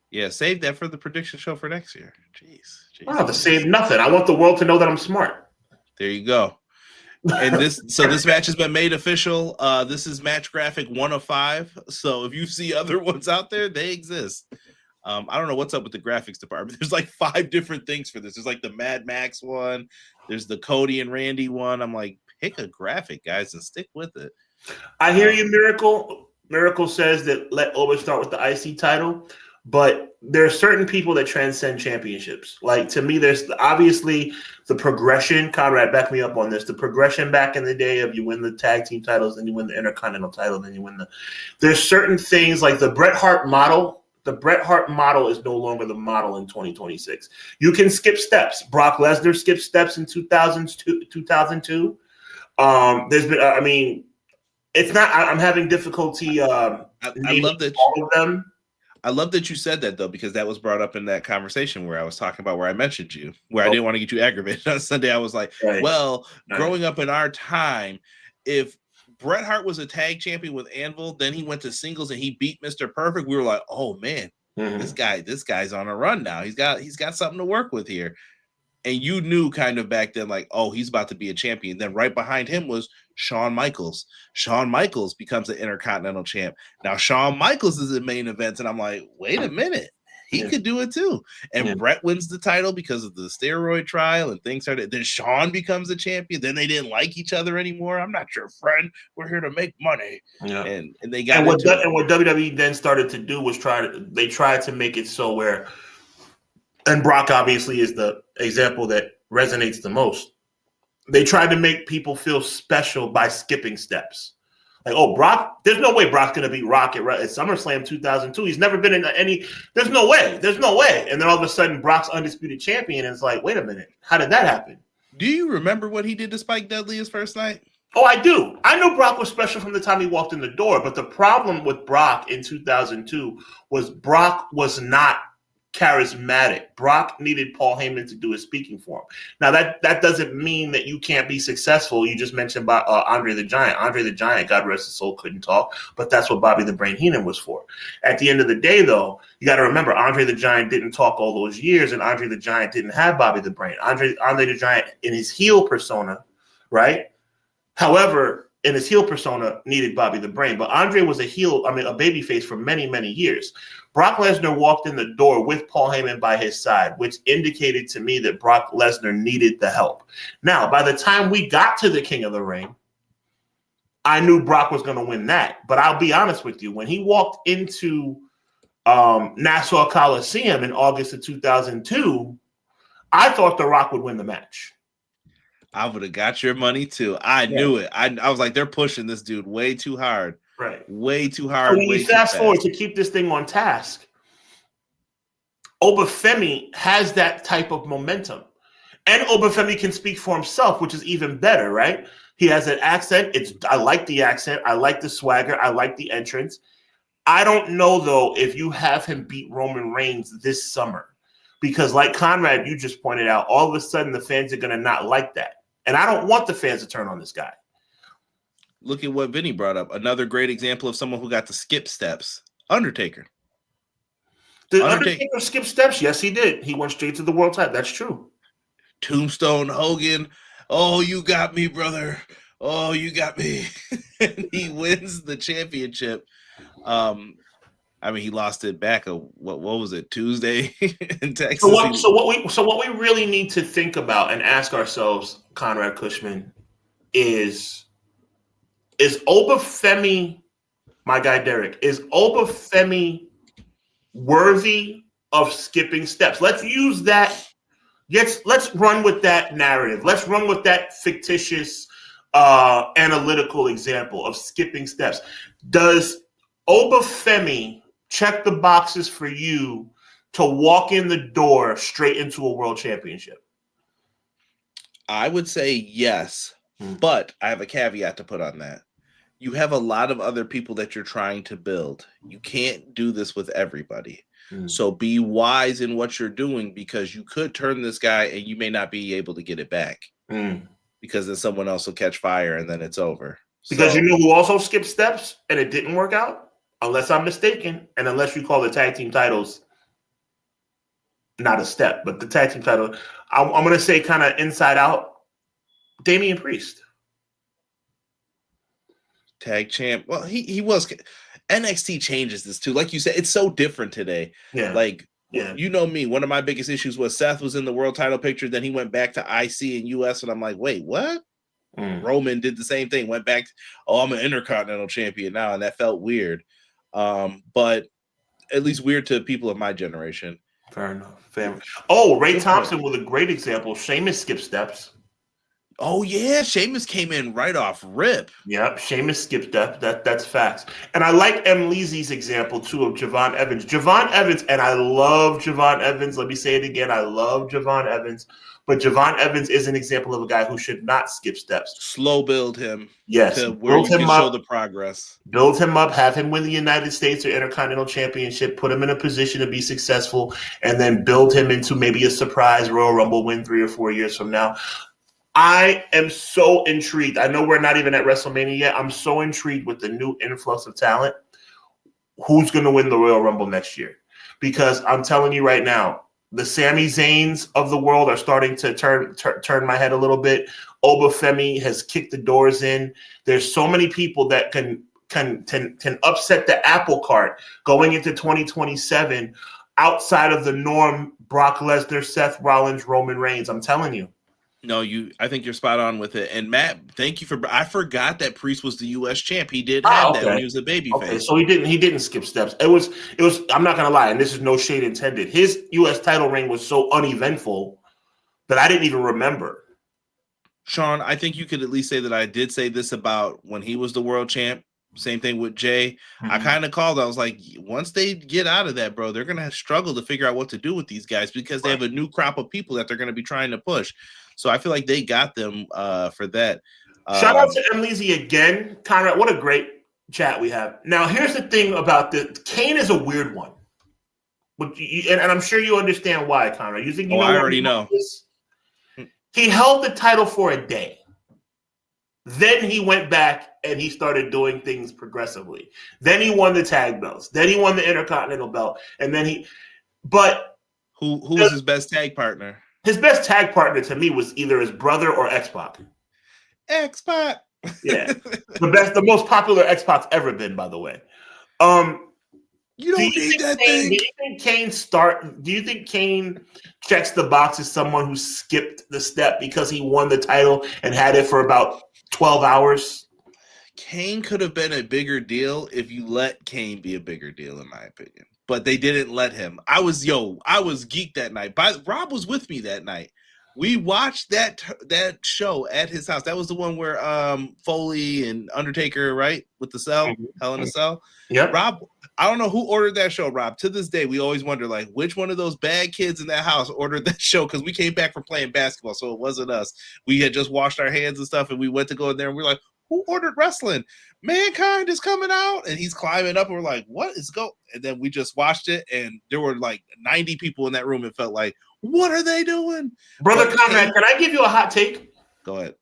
Yeah, save that for the prediction show for next year. Jeez. I don't have to save nothing. I want the world to know that I'm smart. There you go. And this match has been made official. This is match graphic 1 of 5. So if you see other ones out there, they exist. I don't know what's up with the graphics department. There's like 5 different things for this. There's like the Mad Max one. There's the Cody and Randy one. I'm like, pick a graphic, guys, and stick with it. I hear you, Miracle. Miracle says that let Oba start with the IC title. But there are certain people that transcend championships. Like, to me, there's obviously the progression. Conrad, back me up on this. The progression back in the day of you win the tag team titles, then you win the Intercontinental title, then you win there's certain things like the Bret Hart model. The Bret Hart model is no longer the model in 2026. You can skip steps. Brock Lesnar skipped steps in 2002. There's been, it's not, I'm having difficulty I love that all of them. I love that you said that, though, because that was brought up in that conversation where I was talking about where I mentioned you, where I didn't want to get you aggravated on Sunday. I was like, growing up in our time, if Bret Hart was a tag champion with Anvil, then he went to singles and he beat Mr. Perfect, we were like, oh, man, this guy's on a run now. He's got something to work with here. And you knew kind of back then, like, oh, he's about to be a champion. Then right behind him was Shawn Michaels. Shawn Michaels becomes an Intercontinental champ. Now Shawn Michaels is in main events, and I'm like, wait a minute. He could do it too. And Bret wins the title because of the steroid trial and things started. Then Shawn becomes a champion. Then they didn't like each other anymore. I'm not your friend. We're here to make money. Yeah. And they got what WWE then started to do was try to make it so where, and Brock obviously is the example that resonates the most. They tried to make people feel special by skipping steps. Like, oh, Brock, there's no way Brock's going to beat Rock at SummerSlam 2002. He's never been in any, there's no way. And then all of a sudden, Brock's undisputed champion, and it's like, wait a minute, how did that happen? Do you remember what he did to Spike Dudley his first night? Oh, I do. I know Brock was special from the time he walked in the door, but the problem with Brock in 2002 was Brock was not charismatic. Brock needed Paul Heyman to do his speaking for him. Now, that doesn't mean that you can't be successful. You just mentioned about Andre the Giant. Andre the Giant, God rest his soul, couldn't talk, but that's what Bobby the Brain Heenan was for. At the end of the day, though, you got to remember, Andre the Giant didn't talk all those years, and Andre the Giant didn't have Bobby the Brain. Andre the Giant, in his heel persona, right? However, in his heel persona, needed Bobby the Brain. But Andre was a babyface for many, many years. Brock Lesnar walked in the door with Paul Heyman by his side, which indicated to me that Brock Lesnar needed the help. Now, by the time we got to the King of the Ring, I knew Brock was going to win that. But I'll be honest with you, when he walked into Nassau Coliseum in August of 2002, I thought The Rock would win the match. I would have got your money too. I knew it. I was like, they're pushing this dude way too hard. Right. Way too hard. So when you fast forward to keep this thing on task, Oba Femi has that type of momentum. And Oba Femi can speak for himself, which is even better, right? He has an accent. I like the accent. I like the swagger. I like the entrance. I don't know, though, if you have him beat Roman Reigns this summer. Because like Conrad, you just pointed out, all of a sudden the fans are going to not like that. And I don't want the fans to turn on this guy. Look at what Vinny brought up. Another great example of someone who got to skip steps. Undertaker. Did Undertaker skip steps? Yes, he did. He went straight to the world title. That's true. Tombstone Hogan. Oh, you got me, brother. Oh, you got me. And he wins the championship. I mean, he lost it back. What was it? Tuesday in Texas. So what we really need to think about and ask ourselves, Conrad Cushman, is Oba Femi, my guy Derek, is Oba Femi worthy of skipping steps? Let's use that. Let's run with that narrative. Let's run with that fictitious analytical example of skipping steps. Does Oba Femi check the boxes for you to walk in the door straight into a world championship? I would say yes, but I have a caveat to put on that. You have a lot of other people that you're trying to build. You can't do this with everybody. So be wise in what you're doing, because you could turn this guy and you may not be able to get it back because then someone else will catch fire and then it's over. Because you know who also skipped steps and it didn't work out? Unless I'm mistaken, and unless you call the tag team titles not a step, but the tag team title, I'm going to say kind of inside out, Damian Priest. Tag champ. Well, he was. NXT changes this too. Like you said, it's so different today. Yeah. Like, you know me, one of my biggest issues was Seth was in the world title picture, then he went back to IC and US, and I'm like, wait, what? Roman did the same thing, went back, I'm an Intercontinental champion now, and that felt weird. But at least weird to people of my generation. Fair enough. Oh, Ray Thompson was a great example. Sheamus skipped steps. Oh, yeah. Sheamus came in right off rip. Yep. Sheamus skipped steps. That's facts. And I like M. Leezy's example, too, of Javon Evans. Javon Evans, and I love Javon Evans. Let me say it again. I love Javon Evans. But Javon Evans is an example of a guy who should not skip steps. Slow build him. Yes. To where you can show the progress. Build him up, have him win the United States or Intercontinental Championship, put him in a position to be successful, and then build him into maybe a surprise Royal Rumble win 3 or 4 years from now. I am so intrigued. I know we're not even at WrestleMania yet. I'm so intrigued with the new influx of talent. Who's going to win the Royal Rumble next year? Because I'm telling you right now, the Sami Zayns of the world are starting to turn my head a little bit. Oba Femi has kicked the doors in. There's so many people that can upset the apple cart going into 2027 outside of the norm. Brock Lesnar, Seth Rollins, Roman Reigns. I'm telling you. No, I think you're spot on with it. And Matt, thank you I forgot that Priest was the US champ. He did have that when he was a babyface. Okay, so he didn't skip steps. It was I'm not gonna lie, and this is no shade intended. His US title reign was so uneventful that I didn't even remember. Sean, I think you could at least say that I did say this about when he was the world champ. Same thing with Jay. I kind of called. I was like, once they get out of that, bro, they're going to struggle to figure out what to do with these guys because they have a new crop of people that they're going to be trying to push. So I feel like they got them for that. Shout out to M. Leezy again. Conrad, what a great chat we have. Now, here's the thing about Kane is a weird one. And I'm sure you understand why, Conrad. You think you know? I already know. He held the title for a day. Then he went back and he started doing things progressively. Then he won the tag belts. Then he won the Intercontinental belt. And then who was his best tag partner? His best tag partner to me was either his brother or X-Pac. X-Pac. Yeah. The most popular X-Pac's ever been, by the way. You don't need that thing. Do you think Kane checks the box as someone who skipped the step because he won the title and had it for about 12 hours? Kane could have been a bigger deal if you let Kane be a bigger deal, in my opinion. But they didn't let him. I was geeked that night. Rob was with me that night. We watched that show at his house. That was the one where Foley and Undertaker, right? With the cell, Hell in a Cell. Yep. Rob, I don't know who ordered that show, Rob. To this day, we always wonder, like, which one of those bad kids in that house ordered that show? Because we came back from playing basketball, so it wasn't us. We had just washed our hands and stuff, and we went to go in there, and we were like, who ordered wrestling? Mankind is coming out, and he's climbing up, and we're like, what is going? And then we just watched it, and there were like 90 people in that room. It felt like, what are they doing? Brother Conrad, can I give you a hot take? Go ahead.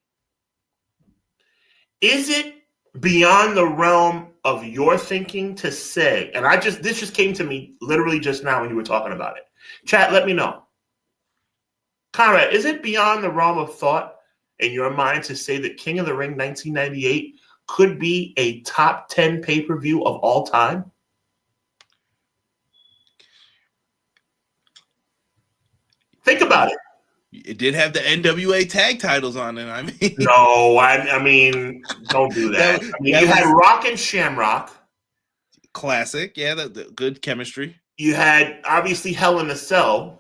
Is it beyond the realm of your thinking to say, and this just came to me literally just now when you were talking about it. Chat, let me know. Conrad, is it beyond the realm of thought in your mind to say that King of the Ring 1998 could be a top 10 pay-per-view of all time? Think about it. It did have the NWA tag titles on it. I mean, no, I mean, don't do that. You had Rock and Shamrock. Classic, yeah, the good chemistry. You had obviously Hell in a Cell.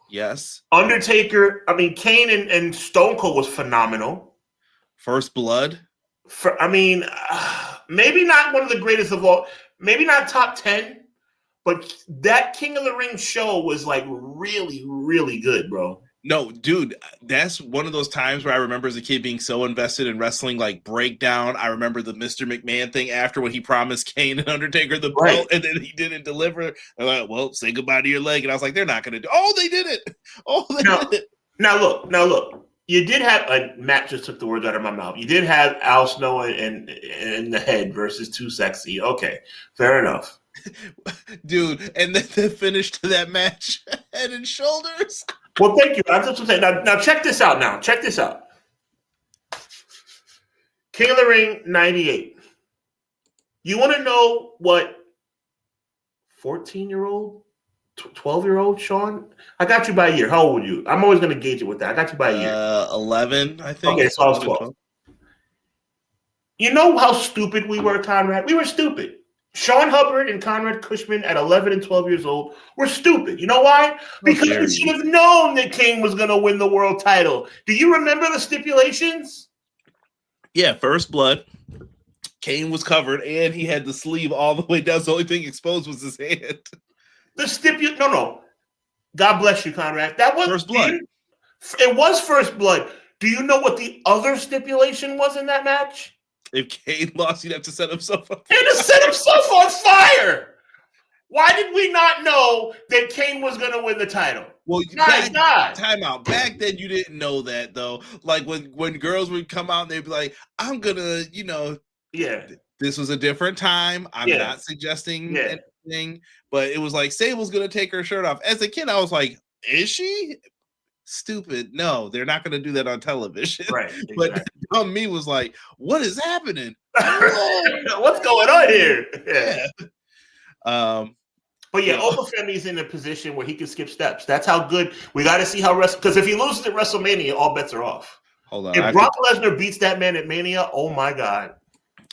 Yes. Undertaker. I mean, Kane and Stone Cold was phenomenal. First Blood. Maybe not one of the greatest of all. Maybe not top 10, but that King of the Ring show was like really, really good, bro. No, dude, that's one of those times where I remember as a kid being so invested in wrestling, like Breakdown. I remember the Mr. McMahon thing after when he promised Kane and Undertaker the belt, and then he didn't deliver. They're like, well, say goodbye to your leg. And I was like, they're not going to do. Oh, they did it. Oh, they did it. Now look. You did have Matt just took the words out of my mouth. You did have Al Snow and the Head versus Too Sexy. Okay, fair enough. Dude, and then the finish to that match, Head and Shoulders. Well, thank you. That's what I'm saying. Now check this out. Check this out. King of the Ring 98. You want to know what 14-year-old, 12-year-old Sean? I got you by a year. How old were you? I'm always going to gauge it with that. I got you by a year. 11, I think. Okay, so I was 12. You know how stupid we were, Conrad? We were stupid. Sean Hubbard and Conrad Cushman at 11 and 12 years old were stupid. You know why? Because we should have known that King was going to win the world title. Do you remember the stipulations? Yeah, First Blood. Kane was covered, and he had the sleeve all the way down. The only thing exposed was his hand. No. God bless you, Conrad. That was First Blood. It was First Blood. Do you know what the other stipulation was in that match? If Kane lost, he'd have to set himself on fire. He had to set himself on fire. Why did we not know that Kane was going to win the title? Well, time out. Back then, you didn't know that, though. Like, when girls would come out, and they'd be like, I'm going to, Yeah. This was a different time. I'm not suggesting anything. But it was like, Sable's going to take her shirt off. As a kid, I was like, is she? Stupid. No, they're not going to do that on television. Right. Exactly. But dumb me was like, what is happening? What's going on here? Yeah. But yeah, Oba Femi's in a position where he can skip steps. That's how good. We got to see how because if he loses at WrestleMania, all bets are off. Hold on. If Brock Lesnar beats that man at Mania, oh my God.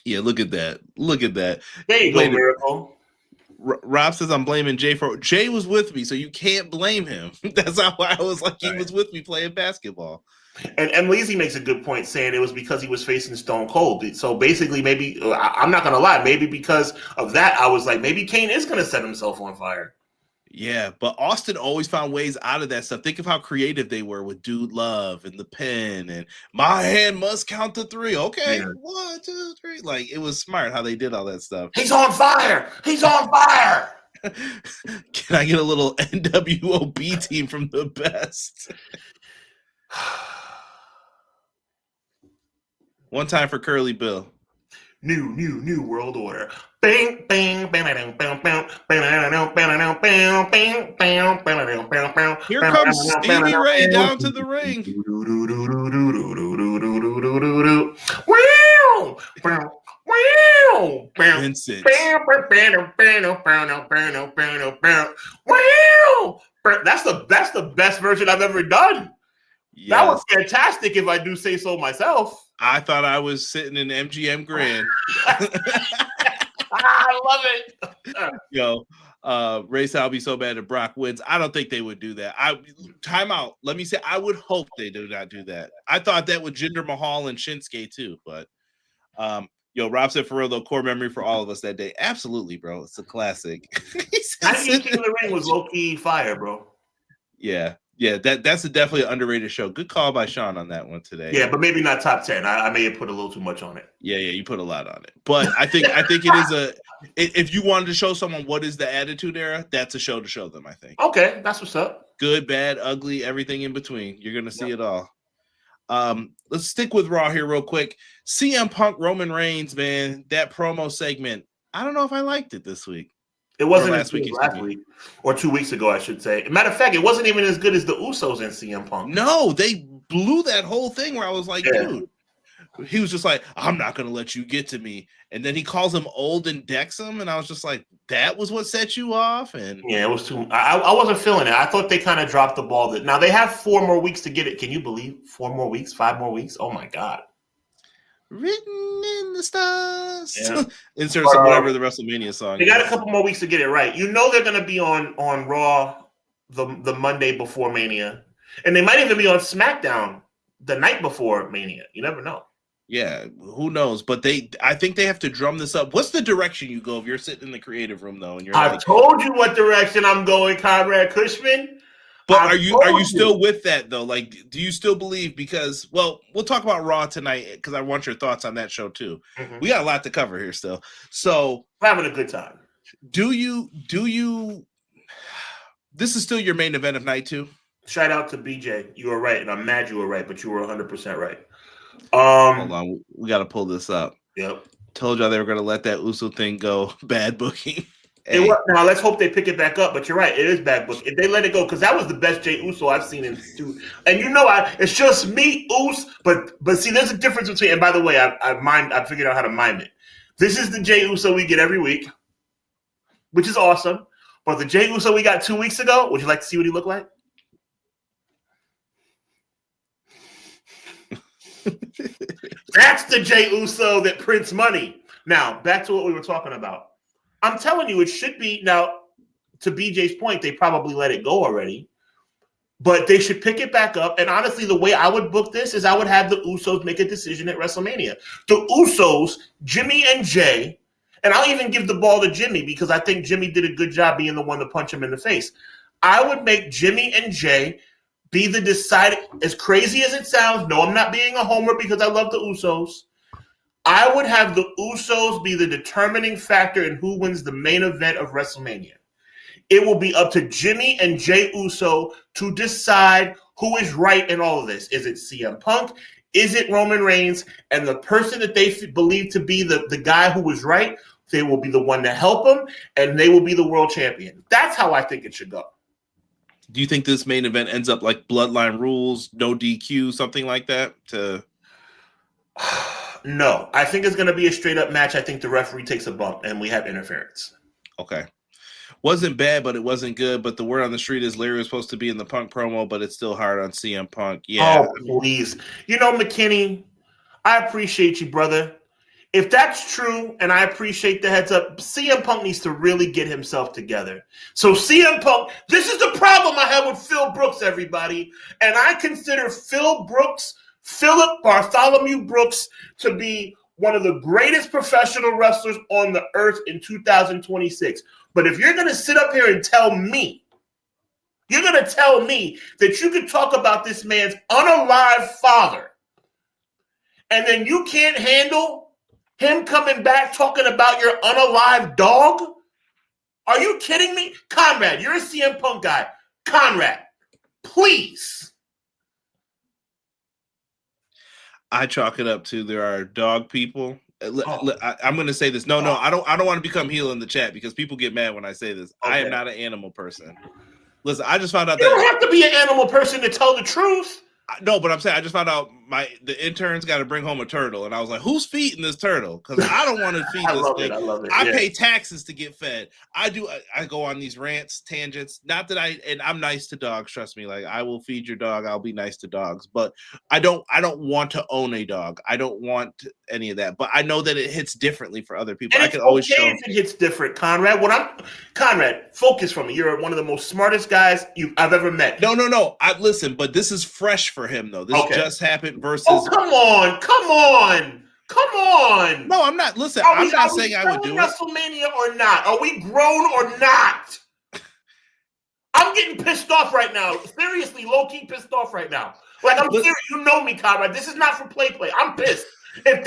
Yeah, look at that. There you go, Miracle. Rob says I'm blaming Jay for Jay was with me, so you can't blame him. That's how I was like he was with me playing basketball. And Leezy makes a good point saying it was because he was facing Stone Cold. So basically, maybe I'm not gonna lie, maybe because of that, I was like, maybe Kane is gonna set himself on fire. Yeah, but Austin always found ways out of that stuff. Think of how creative they were with Dude Love and the pen and my hand must count to 3. Okay, 1, 2, 3. Like it was smart how they did all that stuff. He's on fire. He's on fire. Can I get a little NWOB team from the best? One time for Curly Bill. New world order. Bang, bang, bang, bang, bang, bang, bang, bang, bang, bang. Here comes Stevie Ray down to the ring. Vincent. That's the best version I've ever done. Yes. That was fantastic, if I do say so myself. I thought I was sitting in MGM Grand. I love it. Yo, Race I'll be so bad if Brock wins. I don't think they would do that. Time out. Let me say, I would hope they do not do that. I thought that with Jinder Mahal and Shinsuke too, but Rob said for real though, core memory for all of us that day. Absolutely, bro. It's a classic. I think King of the Ring was low-key fire, bro. Yeah. Yeah, that's definitely an underrated show. Good call by Sean on that one today. Yeah, but maybe not top 10. I may have put a little too much on it. Yeah, you put a lot on it. But I think it is if you wanted to show someone what is the Attitude Era, that's a show to show them, I think. Okay, that's what's up. Good, bad, ugly, everything in between. You're gonna see it all. Let's stick with Raw here real quick. CM Punk, Roman Reigns, man, that promo segment. I don't know if I liked it this week. It wasn't as good as last week, or 2 weeks ago, I should say. Matter of fact, it wasn't even as good as the Usos and CM Punk. No, they blew that whole thing where I was like, dude. He was just like, I'm not going to let you get to me. And then he calls him old and decks him. And I was just like, that was what set you off? And yeah, it was too. I wasn't feeling it. I thought they kind of dropped the ball. Now, they have 4 more weeks to get it. Can you believe 4 more weeks, 5 more weeks? Oh, my God. Written in the stars. Yeah. Insert some whatever the WrestleMania song. They got a couple more weeks to get it right. You know they're going to be on Raw the Monday before Mania. And they might even be on SmackDown the night before Mania. You never know. Yeah, who knows? But I think they have to drum this up. What's the direction you go if you're sitting in the creative room though? And you're I've told you what direction I'm going, Conrad Cushman. But are you still with that though? Like, do you still believe? Because we'll talk about Raw tonight because I want your thoughts on that show too. Mm-hmm. We got a lot to cover here still. So we're having a good time. Do you? This is still your main event of night 2. Shout out to BJ. You were right, and I'm mad you were right, but you were 100% right. Hold on, we got to pull this up. Yep. Told y'all they were going to let that Uso thing go. Bad booking. Hey. Now let's hope they pick it back up. But you're right, it is bad booking. If they let it go, because that was the best Jey Uso I've seen in 2. And it's just me, Us. But see, there's a difference between. And by the way, I figured out how to mime it. This is the Jey Uso we get every week, which is awesome. But the Jey Uso we got 2 weeks ago, would you like to see what he looked like? That's the Jey Uso that prints money. Now, back to what we were talking about. I'm telling you, it should be. Now, to BJ's point, they probably let it go already. But they should pick it back up. And honestly, the way I would book this is I would have the Usos make a decision at WrestleMania. The Usos, Jimmy and Jay, and I'll even give the ball to Jimmy because I think Jimmy did a good job being the one to punch him in the face. I would make Jimmy and Jay be the deciding, as crazy as it sounds. No, I'm not being a homer because I love the Usos. I would have the Usos be the determining factor in who wins the main event of WrestleMania. It will be up to Jimmy and Jey Uso to decide who is right in all of this. Is it CM Punk? Is it Roman Reigns? And the person that they believe to be the guy who was right, they will be the one to help them, and they will be the world champion. That's how I think it should go. Do you think this main event ends up like Bloodline Rules, no DQ, something like that? No, I think it's going to be a straight-up match. I think the referee takes a bump, and we have interference. Okay. Wasn't bad, but it wasn't good. But the word on the street is Larry was supposed to be in the Punk promo, but it's still hard on CM Punk. Yeah. Oh, please. You know, McKinney, I appreciate you, brother. If that's true, and I appreciate the heads up, CM Punk needs to really get himself together. So CM Punk, this is the problem I have with Phil Brooks, everybody. And I consider Philip Bartholomew Brooks, to be one of the greatest professional wrestlers on the earth in 2026. But if you're going to sit up here and tell me, you're going to tell me that you could talk about this man's unalive father, and then you can't handle him coming back talking about your unalive dog? Are you kidding me? Conrad, you're a CM Punk guy. Conrad, please. I chalk it up to there are dog people. I'm going to say this. No, I don't want to become heel in the chat because people get mad when I say this. Okay. I am not an animal person. Listen, I just found out you don't have to be an animal person to tell the truth. No, but I'm saying I just found out the interns got to bring home a turtle, and I was like, "Who's feeding this turtle?" Because I don't want to feed this thing. I love it. I pay taxes to get fed. I go on these rants, tangents. Not that and I'm nice to dogs. Trust me. Like I will feed your dog. I'll be nice to dogs, but I don't want to own a dog. I don't want any of that. But I know that it hits differently for other people. And I can always show it hits different, Conrad. Conrad, focus for me. You're one of the most smartest guys I've ever met. No. Listen, but this is fresh for him though. This just happened versus. Oh, come on. No, I'm not. Listen, I'm not saying I would do WrestleMania or not. Are we grown or not? I'm getting pissed off right now. Seriously, low-key pissed off right now. Like, I'm serious. You know me, Conrad. This is not for play. I'm pissed. If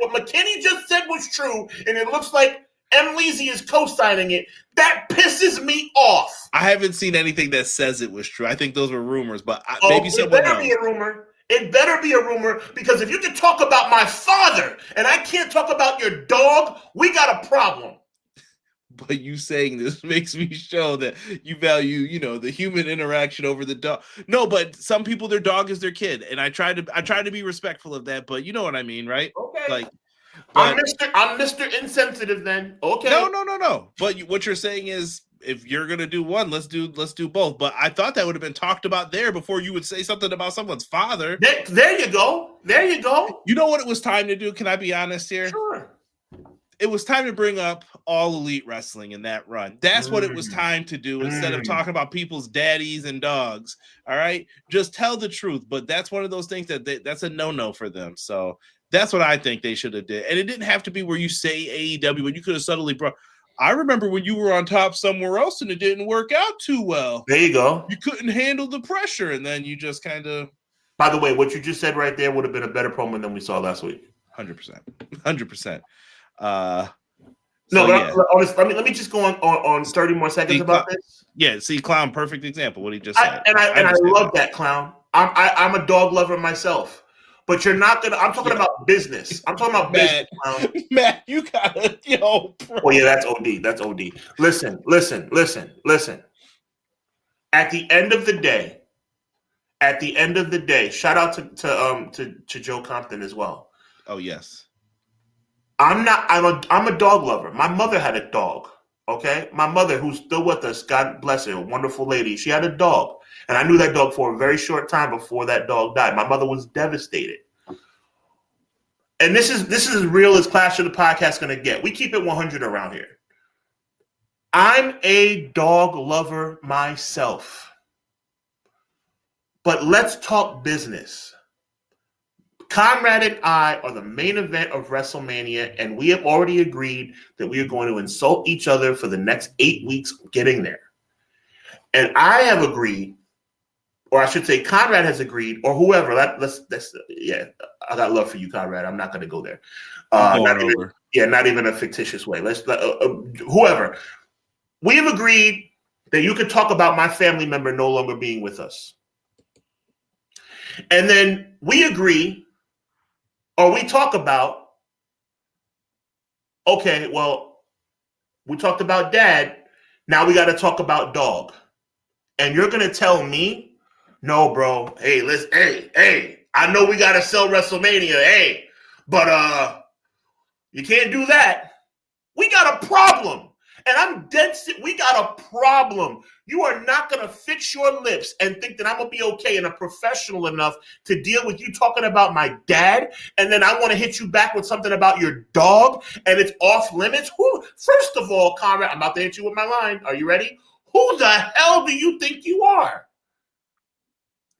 what McKinney just said was true, and it looks like M. Leezy is co-signing it, that pisses me off. I haven't seen anything that says it was true. I think those were rumors, but maybe someone knows. It better be a rumor. It better be a rumor, because if you can talk about my father and I can't talk about your dog, we got a problem. But you saying this makes me show that you value, the human interaction over the dog. No, but some people, their dog is their kid, and I try to be respectful of that. But you know what I mean, right? Okay. Like, I'm Mr. Insensitive then. Okay. No. But what you're saying is, if you're gonna do one, let's do both. But I thought that would have been talked about there before you would say something about someone's father. There you go. You know what it was time to do? Can I be honest here? Sure. It was time to bring up All Elite Wrestling in that run. That's what it was time to do, instead of talking about people's daddies and dogs. All right, just tell the truth. But that's one of those things that's a no-no for them. So that's what I think they should have did. And it didn't have to be where you say AEW, but you could have subtly brought. I remember when you were on top somewhere else and it didn't work out too well. There you go. You couldn't handle the pressure, and then you just kind of. By the way, what you just said right there would have been a better promo than we saw last week. 100%. Let me just go on 30 more seconds about this. Yeah, see, Clown, perfect example. What he just said, I love that, Clown. I'm a dog lover myself, but you're not gonna. I'm talking about business. I'm talking about business, Clown. Matt, you gotta, bro. Oh yeah, that's OD. That's OD. Listen. At the end of the day, shout out to Joe Compton as well. Oh yes. I'm a dog lover. My mother had a dog. Okay, my mother, who's still with us, God bless her, a wonderful lady. She had a dog, and I knew that dog for a very short time before that dog died. My mother was devastated. And this is as real as Clash of the Podcast going to get. We keep it 100 around here. I'm a dog lover myself, but let's talk business. Conrad and I are the main event of WrestleMania, and we have already agreed that we are going to insult each other for the next 8 weeks getting there. And I have agreed, or I should say Conrad has agreed, or whoever. I got love for you, Conrad. I'm not going to go there. Not even a fictitious way. Whoever. We have agreed that you could talk about my family member no longer being with us. And then we agree, or we talk about, okay, well, we talked about dad. Now we got to talk about dog. And you're going to tell me, no, bro. Hey, I know we got to sell WrestleMania. But you can't do that. We got a problem. And I'm dead set. We got a problem. You are not going to fix your lips and think that I'm going to be okay and I'm professional enough to deal with you talking about my dad. And then I want to hit you back with something about your dog and it's off limits. First of all, Conrad, I'm about to hit you with my line. Are you ready? Who the hell do you think you are?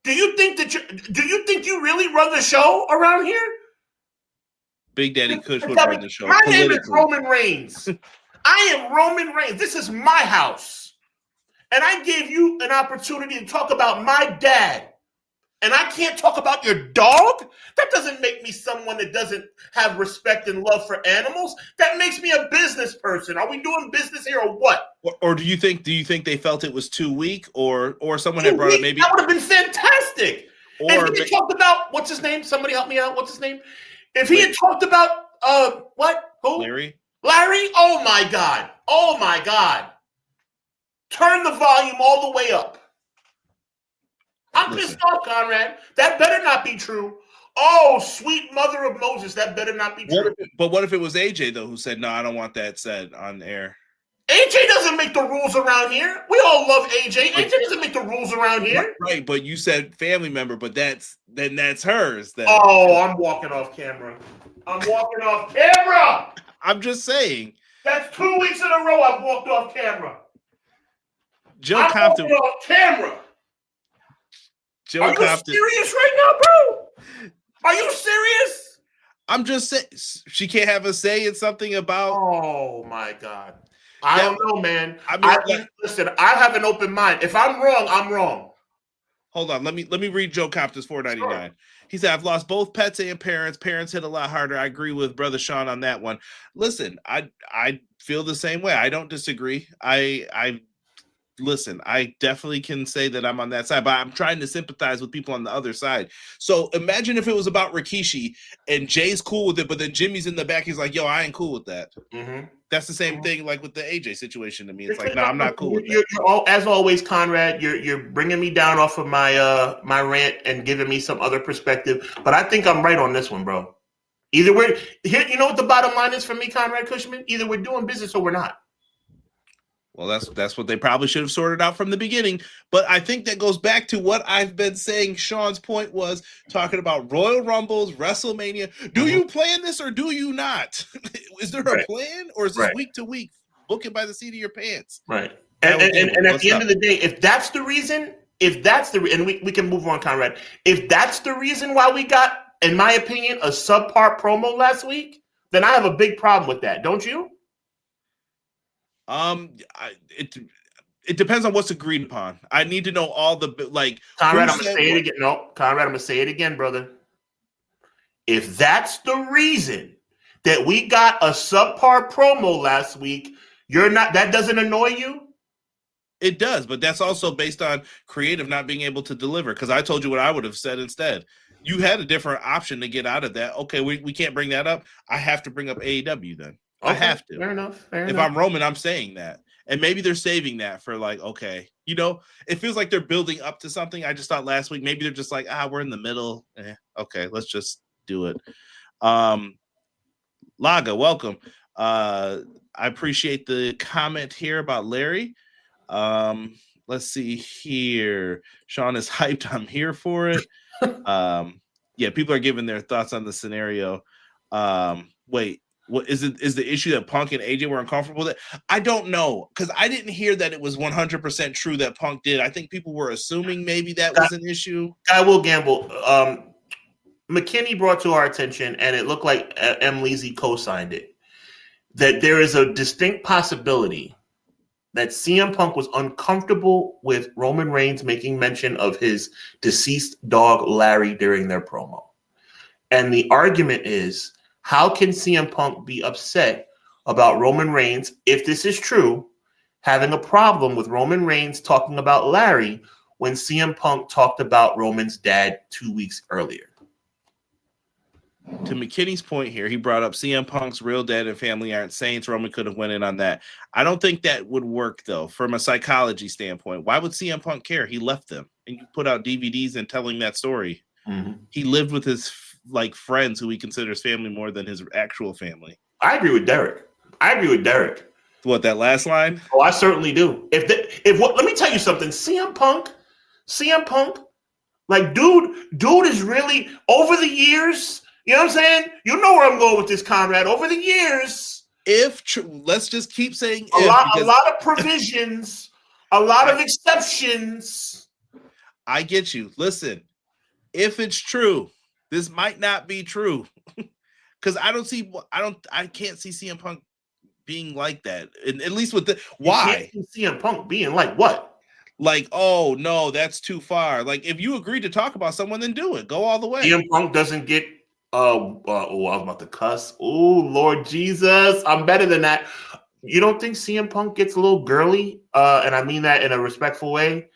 Do you think you really run the show around here? Big Daddy Kush would run the show. My name is Roman Reigns. I am Roman Reigns. This is my house. And I gave you an opportunity to talk about my dad. And I can't talk about your dog? That doesn't make me someone that doesn't have respect and love for animals. That makes me a business person. Are we doing business here or what? Or do you think they felt it was too weak, or someone had brought it maybe? That would have been fantastic. If he had talked about, what's his name? Somebody help me out. What's his name? If he had talked about what? Who? Larry? Oh my God. Turn the volume all the way up. I'm pissed off, Conrad. That better not be true. Oh, sweet mother of Moses, that better not be true. But what if it was AJ, though, who said, no, I don't want that said on air? AJ doesn't make the rules around here. We all love AJ. AJ doesn't make the rules around here. Right, but you said family member, but that's hers. Then. Oh, I'm walking off camera. I'm just saying. That's 2 weeks in a row I've walked off camera. Joe Compton. I'm walking off camera. Are you serious right now, bro? Are you serious? I'm just saying she can't have a say in something about. Oh my God! I don't know, man. Listen, I have an open mind. If I'm wrong, I'm wrong. Hold on, let me read Joe Compton's 499. Sure. He said, "I've lost both pets and parents. Parents hit a lot harder. I agree with Brother Sean on that one. Listen, I feel the same way. I don't disagree. I listen, I definitely can say that I'm on that side, but I'm trying to sympathize with people on the other side. So imagine if it was about Rikishi and Jay's cool with it, but then Jimmy's in the back. He's like, yo, I ain't cool with that. Mm-hmm. That's the same thing like with the AJ situation to me. It's like, no, I'm not cool with that. As always, Conrad, you're bringing me down off of my my rant and giving me some other perspective. But I think I'm right on this one, bro. Either we're here, you know what the bottom line is for me, Conrad Cushman? Either we're doing business or we're not. Well, that's what they probably should have sorted out from the beginning. But I think that goes back to what I've been saying. Sean's point was talking about Royal Rumbles, WrestleMania. Do you plan this or do you not? Is there a plan, or is this week to week? Book it by the seat of your pants. Right. And at the end of the day, if that's the reason, and we can move on, Conrad. If that's the reason why we got, in my opinion, a subpar promo last week, then I have a big problem with that. Don't you? It depends on what's agreed upon. I need to know all the Conrad, I'm gonna say it again. No, Conrad, I'm gonna say it again, brother. If that's the reason that we got a subpar promo last week, that doesn't annoy you? It does, but that's also based on creative not being able to deliver. Because I told you what I would have said instead. You had a different option to get out of that. Okay, we can't bring that up. I have to bring up AEW then. Okay, I have to. Fair enough. If I'm Roman, I'm saying that. And maybe they're saving that for okay. It feels like they're building up to something. I just thought last week, maybe they're just like, we're in the middle. Okay, let's just do it. Laga, welcome. I appreciate the comment here about Larry. Let's see here. Sean is hyped. I'm here for it. People are giving their thoughts on the scenario. Wait. What is it? Is the issue that Punk and AJ were uncomfortable with it? I don't know, because I didn't hear that it was 100% true that Punk did. I think people were assuming maybe that was an issue. I will gamble. McKinney brought to our attention, and it looked like M. Leezy co-signed it, that there is a distinct possibility that CM Punk was uncomfortable with Roman Reigns making mention of his deceased dog Larry during their promo. And the argument is, how can CM Punk be upset about Roman Reigns, if this is true, having a problem with Roman Reigns talking about Larry when CM Punk talked about Roman's dad 2 weeks earlier? To McKinney's point here, he brought up CM Punk's real dad and family aren't saints. Roman could have went in on that. I don't think that would work, though, from a psychology standpoint. Why would CM Punk care? He left them, and you put out DVDs and telling that story. Mm-hmm. He lived with his friends who he considers family more than his actual family. I agree with Derek. What, that last line? Oh, I certainly do. Let me tell you something. CM Punk, dude is really over the years. You know what I'm saying? You know where I'm going with this, Conrad. Over the years, let's just keep saying a lot of provisions, a lot of exceptions. I get you. Listen, if it's true, this might not be true, because I can't see CM Punk being like that. And at least with why? You can't see CM Punk being like what? Like, oh no, that's too far. Like, if you agree to talk about someone, then do it. Go all the way. CM Punk doesn't get. I was about to cuss. Oh Lord Jesus, I'm better than that. You don't think CM Punk gets a little girly? And I mean that in a respectful way.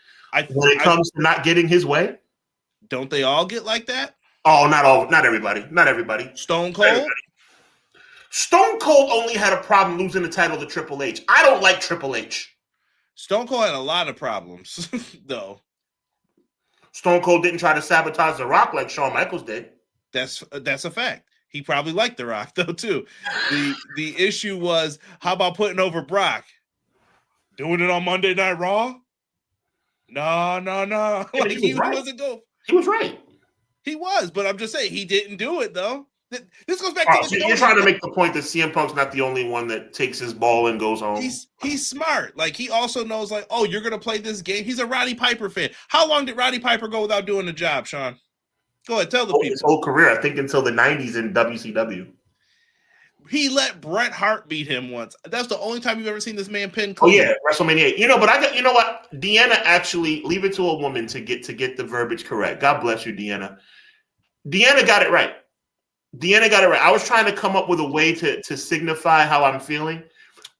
When it comes to not getting his way, don't they all get like that? Oh, not everybody. Stone Cold? Stone Cold only had a problem losing the title to Triple H. I don't like Triple H. Stone Cold had a lot of problems, though. Stone Cold didn't try to sabotage The Rock like Shawn Michaels did. That's a fact. He probably liked The Rock, though, too. The issue was, how about putting over Brock? Doing it on Monday Night Raw? No. Yeah, he was right. He was, but I'm just saying he didn't do it, though. This goes back to the you're trying to make the point that CM Punk's not the only one that takes his ball and goes home. He's smart. Like, he also knows, like, oh, you're going to play this game. He's a Roddy Piper fan. How long did Roddy Piper go without doing the job, Sean? Go ahead, tell the people. His whole career, I think until the 90s in WCW. He let Bret Hart beat him once. That's the only time you've ever seen this man pin. Oh yeah, WrestleMania 8. You know what? Deanna actually, leave it to a woman to get the verbiage correct. God bless you, Deanna. Deanna got it right. I was trying to come up with a way to signify how I'm feeling.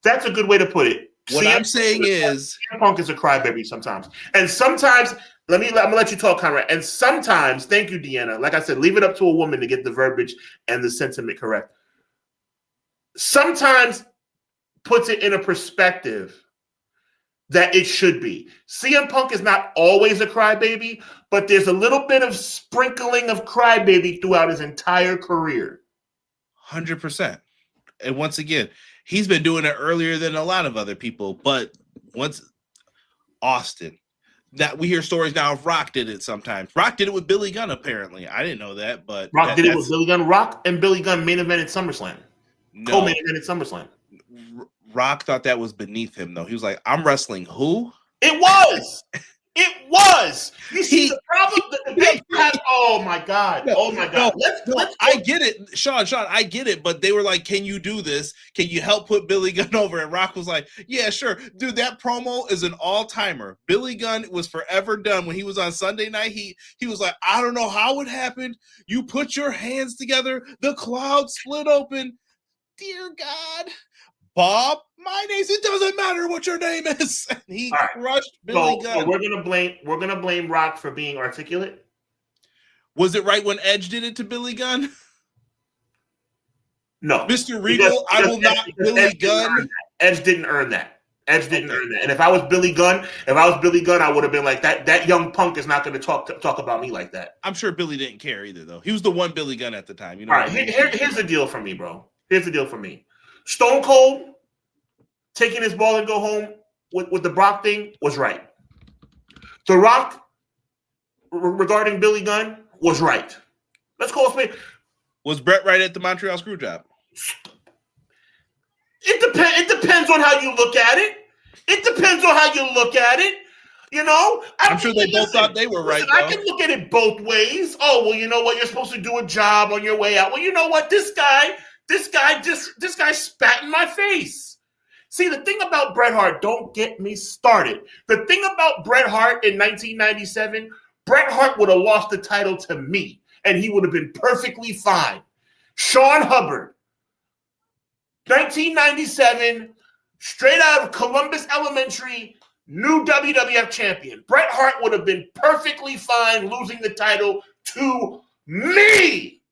That's a good way to put it. What I'm saying is CM Punk is a crybaby sometimes. And sometimes, I'm gonna let you talk, Conrad. And sometimes, thank you, Deanna. Like I said, leave it up to a woman to get the verbiage and the sentiment correct. Sometimes puts it in a perspective that it should be. CM Punk is not always a crybaby, but there's a little bit of sprinkling of crybaby throughout his entire career. 100%. And once again, he's been doing it earlier than a lot of other people. But once Austin, that we hear stories now of Rock did it sometimes. Rock did it with Billy Gunn, apparently. I didn't know that, but Rock did it with Billy Gunn. Rock and Billy Gunn main evented SummerSlam. No. Co-main evented SummerSlam. Rock thought that was beneath him, though. He was like, I'm wrestling who? It was. It was. You see, the problem that they had. Oh my God. Oh my God. Let's I get it, Sean, I get it, but they were like, can you do this? Can you help put Billy Gunn over? And Rock was like, yeah, sure. Dude, that promo is an all-timer. Billy Gunn was forever done. When he was on Sunday night, he was like, I don't know how it happened. You put your hands together, the cloud split open. Dear God. Bob, my name. It doesn't matter what your name is. And he crushed Billy Gunn. So we're gonna blame Rock for being articulate. Was it right when Edge did it to Billy Gunn? No, Mr. Regal, I will not Billy Gunn. Edge didn't earn that. Edge didn't earn that. And if I was Billy Gunn, I would have been like that young punk is not going to talk about me like that. I'm sure Billy didn't care either, though. He was the one Billy Gunn at the time. You know. All right, here's the deal for me, bro. Here's the deal for me. Stone Cold taking his ball and go home with the Brock thing was right. The Rock regarding Billy Gunn was right. Let's call it. Was Bret right at the Montreal Screwjob? It depends on how you look at it. It depends on how you look at it. You know, I'm sure they both thought they were right. I can look at it both ways. Oh, well, you know what? You're supposed to do a job on your way out. Well, you know what? This guy spat in my face. See, the thing about Bret Hart, don't get me started. The thing about Bret Hart in 1997, Bret Hart would have lost the title to me, and he would have been perfectly fine. Sean Hubbard, 1997, straight out of Columbus Elementary, new WWF champion. Bret Hart would have been perfectly fine losing the title to me.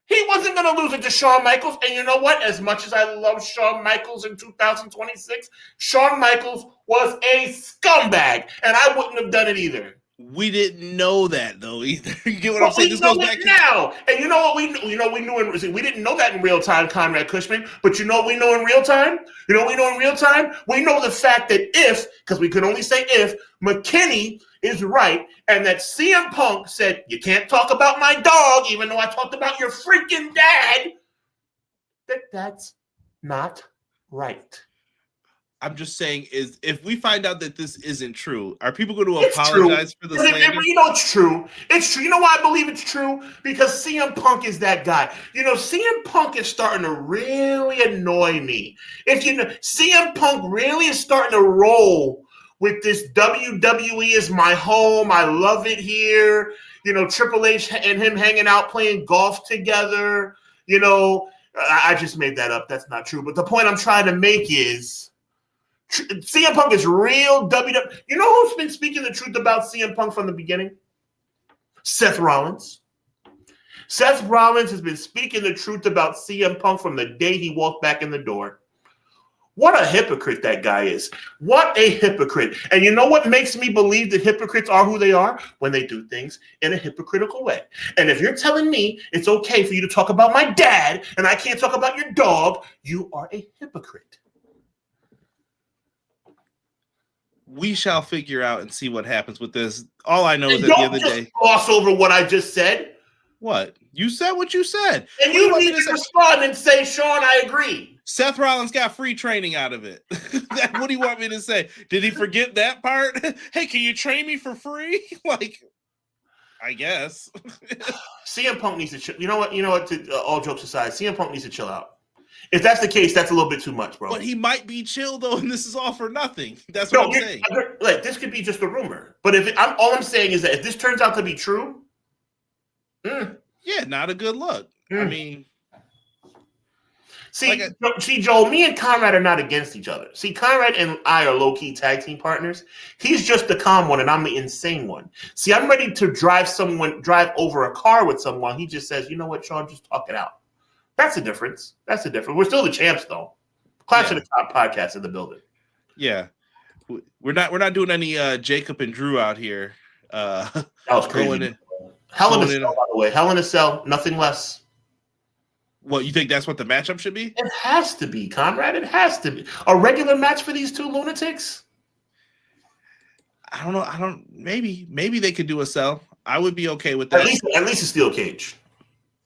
He wasn't going to lose it to Shawn Michaels. And you know what? As much as I love Shawn Michaels in 2026, Shawn Michaels was a scumbag. And I wouldn't have done it either. We didn't know that, though, either. You get what I'm saying? This goes back now. And you know what we knew? We didn't know that in real time, Conrad Cushman. But you know what we know in real time? You know what we know in real time? We know the fact that because we can only say if, McKinney is right, and that CM Punk said, you can't talk about my dog, even though I talked about your freaking dad, that's not right. I'm just saying, is if we find out that this isn't true, are people going to apologize for the slander? You know it's true. It's true. You know why I believe it's true? Because CM Punk is that guy. You know, CM Punk is starting to really annoy me. CM Punk really is starting to roll with this WWE is my home. I love it here. You know, Triple H and him hanging out playing golf together. You know, I just made that up. That's not true. But the point I'm trying to make is CM Punk is real WWE. You know who's been speaking the truth about CM Punk from the beginning? Seth Rollins. Seth Rollins has been speaking the truth about CM Punk from the day he walked back in the door. What a hypocrite that guy is. What a hypocrite. And you know what makes me believe that hypocrites are who they are? When they do things in a hypocritical way. And if you're telling me it's okay for you to talk about my dad and I can't talk about your dog, you are a hypocrite. We shall figure out and see what happens with this. All I know is at the end of the day, gloss over what I just said. What? You said what you said. And you need to respond and say, Sean, I agree. Seth Rollins got free training out of it. What do you want me to say? Did he forget that part? Hey, can you train me for free? Like, I guess. CM Punk needs to chill. You know what? All jokes aside, CM Punk needs to chill out. If that's the case, that's a little bit too much, bro. But he might be chill, though, and this is all for nothing. That's what I'm saying. Like, this could be just a rumor. But all I'm saying is that if this turns out to be true, yeah, not a good look. I mean, See, Joel, me and Conrad are not against each other. See, Conrad and I are low-key tag team partners. He's just the calm one, and I'm the insane one. See, I'm ready to drive over a car with someone. He just says, you know what, Sean, just talk it out. That's the difference. We're still the champs, though. Clash of the Top podcast in the building. Yeah. We're not doing any Jacob and Drew out here. That was crazy. Hell in a Cell, by the way. Hell in a Cell, nothing less. What, you think that's what the matchup should be? It has to be, Conrad. It has to be. A regular match for these two lunatics? I don't know. Maybe they could do a Cell. I would be okay with that. At least a steel cage.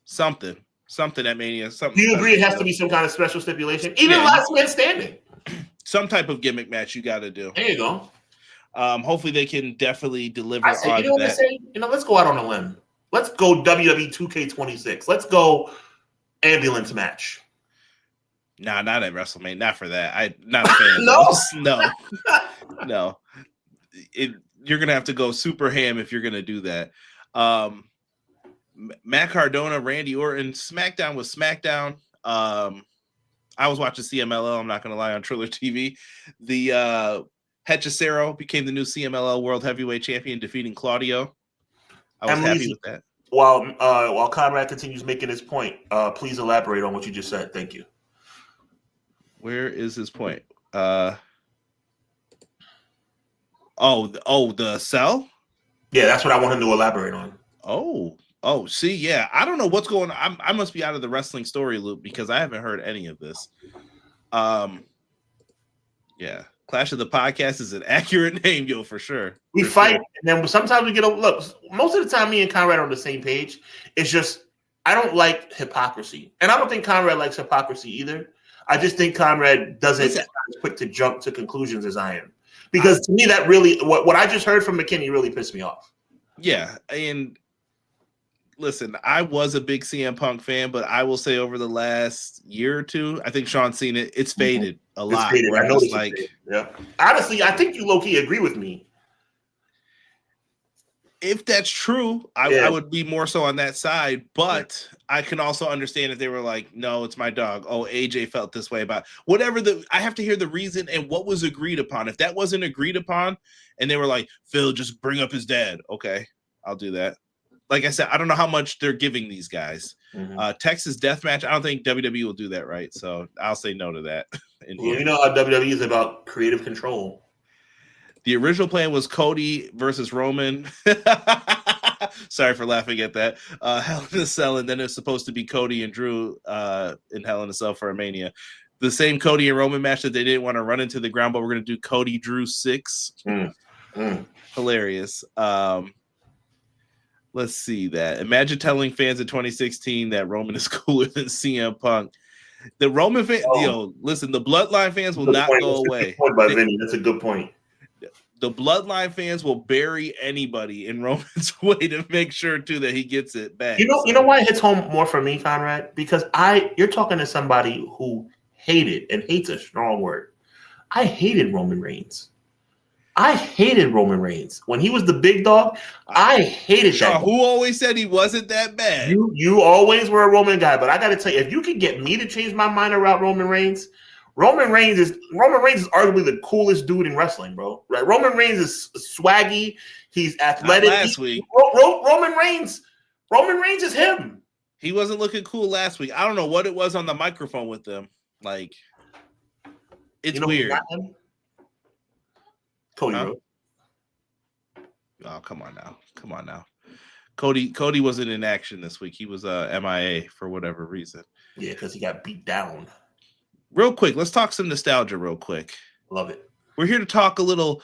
Something at Mania. Do you agree it has to be some kind of special stipulation? Even last man standing. Some type of gimmick match you got to do. There you go. Hopefully they can definitely deliver on that. Let's go out on a limb. Let's go WWE 2K26. Let's go ambulance match. Nah, not at WrestleMania. Not for that. I'm not a fan of those. No. You're going to have to go super ham if you're going to do that. Matt Cardona, Randy Orton, SmackDown was SmackDown. I was watching CMLL, I'm not going to lie, on Triller TV. The Hechicero became the new CMLL World Heavyweight Champion, defeating Claudio. I was happy with that. While Conrad continues making his point, please elaborate on what you just said. Thank you. Where is his point? The Cell? Yeah, that's what I want him to elaborate on. See, yeah. I don't know what's going on. I must be out of the wrestling story loop because I haven't heard any of this. Yeah. Clash of the Podcast is an accurate name, yo, for sure. We fight, and then sometimes we get a look. Most of the time, me and Conrad are on the same page. It's just I don't like hypocrisy, and I don't think Conrad likes hypocrisy either. I just think Conrad doesn't as quick to jump to conclusions as I am, because to me, that really what I just heard from McKinney really pissed me off. Yeah, and listen, I was a big CM Punk fan, but I will say over the last year or two, I think Sean's seen it. It's faded a lot. Faded. I noticed yeah. Honestly, I think you low-key agree with me. If that's true, I would be more so on that side, but I can also understand if they were like, no, it's my dog. Oh, AJ felt this way about whatever I have to hear the reason and what was agreed upon. If that wasn't agreed upon and they were like, Phil, just bring up his dad. Okay, I'll do that. Like I said, I don't know how much they're giving these guys. Texas Deathmatch, I don't think WWE will do that, right? So I'll say no to that. You know how WWE is about creative control. The original plan was Cody versus Roman. Sorry for laughing at that. Hell in a Cell, and then it's supposed to be Cody and Drew in Hell in a Cell for a Mania. The same Cody and Roman match that they didn't want to run into the ground, but we're going to do Cody Drew 6. Hilarious. Let's see that. Imagine telling fans in 2016 that Roman is cooler than CM Punk. The Roman fans, listen, the Bloodline fans will not go away. That's a good point. The Bloodline fans will bury anybody in Roman's way to make sure too that he gets it back. You know why it hits home more for me, Conrad? Because you're talking to somebody who hated, and hate's a strong word. I hated Roman Reigns. When he was the big dog, I hated that. Who always said he wasn't that bad? You always were a Roman guy, but I got to tell you, if you could get me to change my mind about Roman Reigns is arguably the coolest dude in wrestling, bro. Right? Roman Reigns is swaggy. He's athletic. Last week, Roman Reigns is him. He wasn't looking cool last week. I don't know what it was on the microphone with them. Like, it's weird. Cody wrote. Oh, come on now. Cody wasn't in action this week. He was MIA for whatever reason. Yeah, because he got beat down. Real quick, let's talk some nostalgia real quick. Love it. We're here to talk a little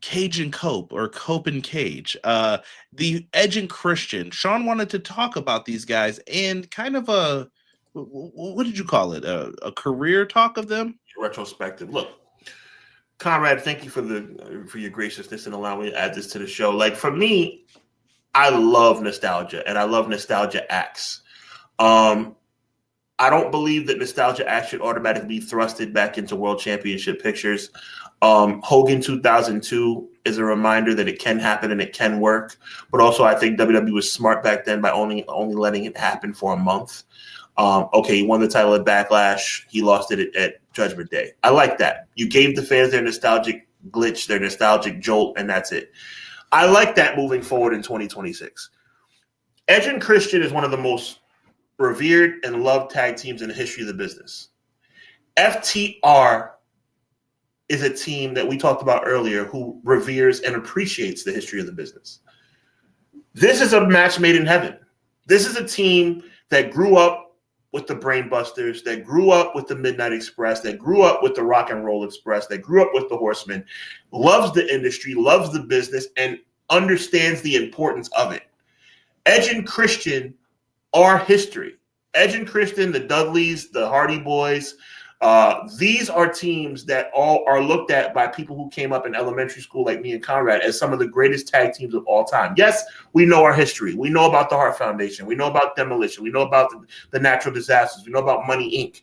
Cage and Cope, or Cope and Cage. The Edge and Christian. Sean wanted to talk about these guys and kind of what did you call it? A career talk of them? Retrospective. Look, Conrad, thank you for your graciousness and allowing me to add this to the show. Like, for me, I love nostalgia, and I love nostalgia acts. I don't believe that nostalgia acts should automatically be thrusted back into world championship pictures. Hogan 2002 is a reminder that it can happen and it can work. But also, I think WWE was smart back then by only letting it happen for a month. Okay, he won the title at Backlash. He lost it at Judgment Day. I like that. You gave the fans their nostalgic glitch, their nostalgic jolt, and that's it. I like that moving forward in 2026. Edge and Christian is one of the most revered and loved tag teams in the history of the business. FTR is a team that we talked about earlier who reveres and appreciates the history of the business. This is a match made in heaven. This is a team that grew up with the Brainbusters, that grew up with the Midnight Express, that grew up with the Rock and Roll Express, that grew up with the Horsemen, loves the industry, loves the business, and understands the importance of it. Edge and Christian are history. Edge and Christian, the Dudleys, the Hardy Boys, these are teams that all are looked at by people who came up in elementary school like me and Conrad as some of the greatest tag teams of all time. Yes, we know our history. We know about the Hart Foundation. We know about Demolition. We know about the natural disasters. We know about Money, Inc.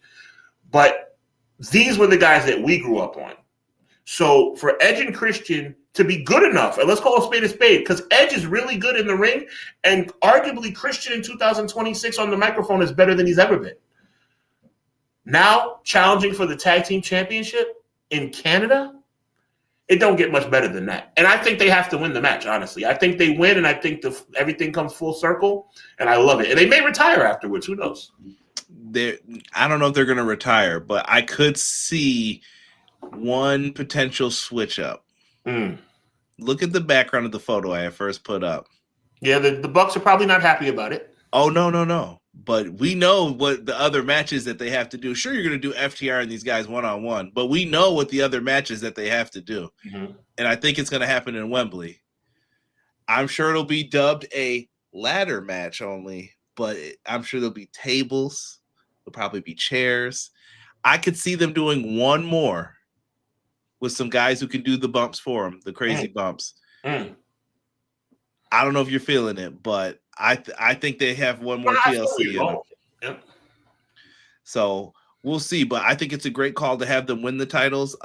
But these were the guys that we grew up on. So for Edge and Christian to be good enough, and let's call a spade, because Edge is really good in the ring, and arguably Christian in 2026 on the microphone is better than he's ever been. Now, challenging for the tag team championship in Canada, it don't get much better than that. And I think they have to win the match, honestly. I think they win, and I think everything comes full circle, and I love it. And they may retire afterwards. Who knows? I don't know if they're going to retire, but I could see one potential switch up. Look at the background of the photo I first put up. Yeah, the Bucks are probably not happy about it. Oh, no. But we know what the other matches that they have to do. Sure, you're going to do FTR and these guys one-on-one, but we know what the other matches that they have to do. Mm-hmm. And I think it's going to happen in Wembley. I'm sure it'll be dubbed a ladder match only, but I'm sure there'll be tables. There'll probably be chairs. I could see them doing one more with some guys who can do the bumps for them, the crazy bumps. I don't know if you're feeling it, but I think they have one more TLC in them. Yep. So we'll see, but I think it's a great call to have them win the titles.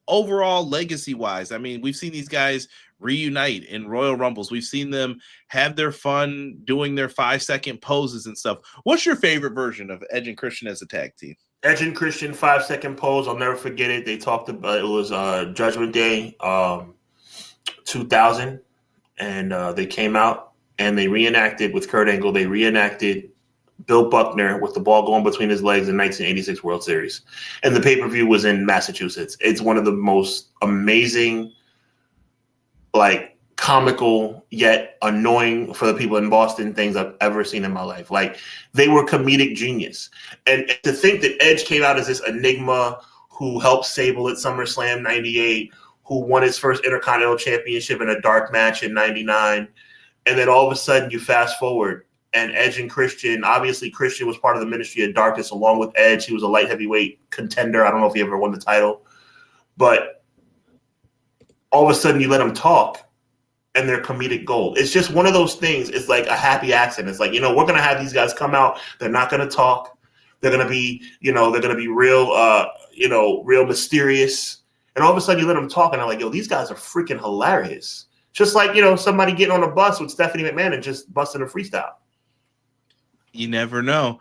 Overall, legacy-wise, I mean, we've seen these guys reunite in Royal Rumbles. We've seen them have their fun doing their 5-second poses and stuff. What's your favorite version of Edge and Christian as a tag team? Edge and Christian 5-second pose. I'll never forget it. They talked about it was Judgment Day 2000, and they came out and they reenacted with Kurt Angle. They reenacted Bill Buckner with the ball going between his legs in 1986 World Series, and the pay-per-view was in Massachusetts. It's one of the most amazing, like, comical yet annoying for the people in Boston things I've ever seen in my life. Like, they were comedic genius. And to think that Edge came out as this enigma who helped Sable at SummerSlam 98, who won his first Intercontinental Championship in a dark match in 99, and then all of a sudden you fast forward and Edge and Christian, obviously Christian was part of the Ministry of Darkness along with Edge. He was a light heavyweight contender. I don't know if he ever won the title, but all of a sudden you let them talk and they're comedic gold. It's just one of those things. It's like a happy accident. It's like, we're going to have these guys come out. They're not going to talk. They're going to be, they're going to be real, real mysterious. And all of a sudden you let them talk and I'm like, these guys are freaking hilarious. Just like, somebody getting on a bus with Stephanie McMahon and just busting a freestyle. You never know.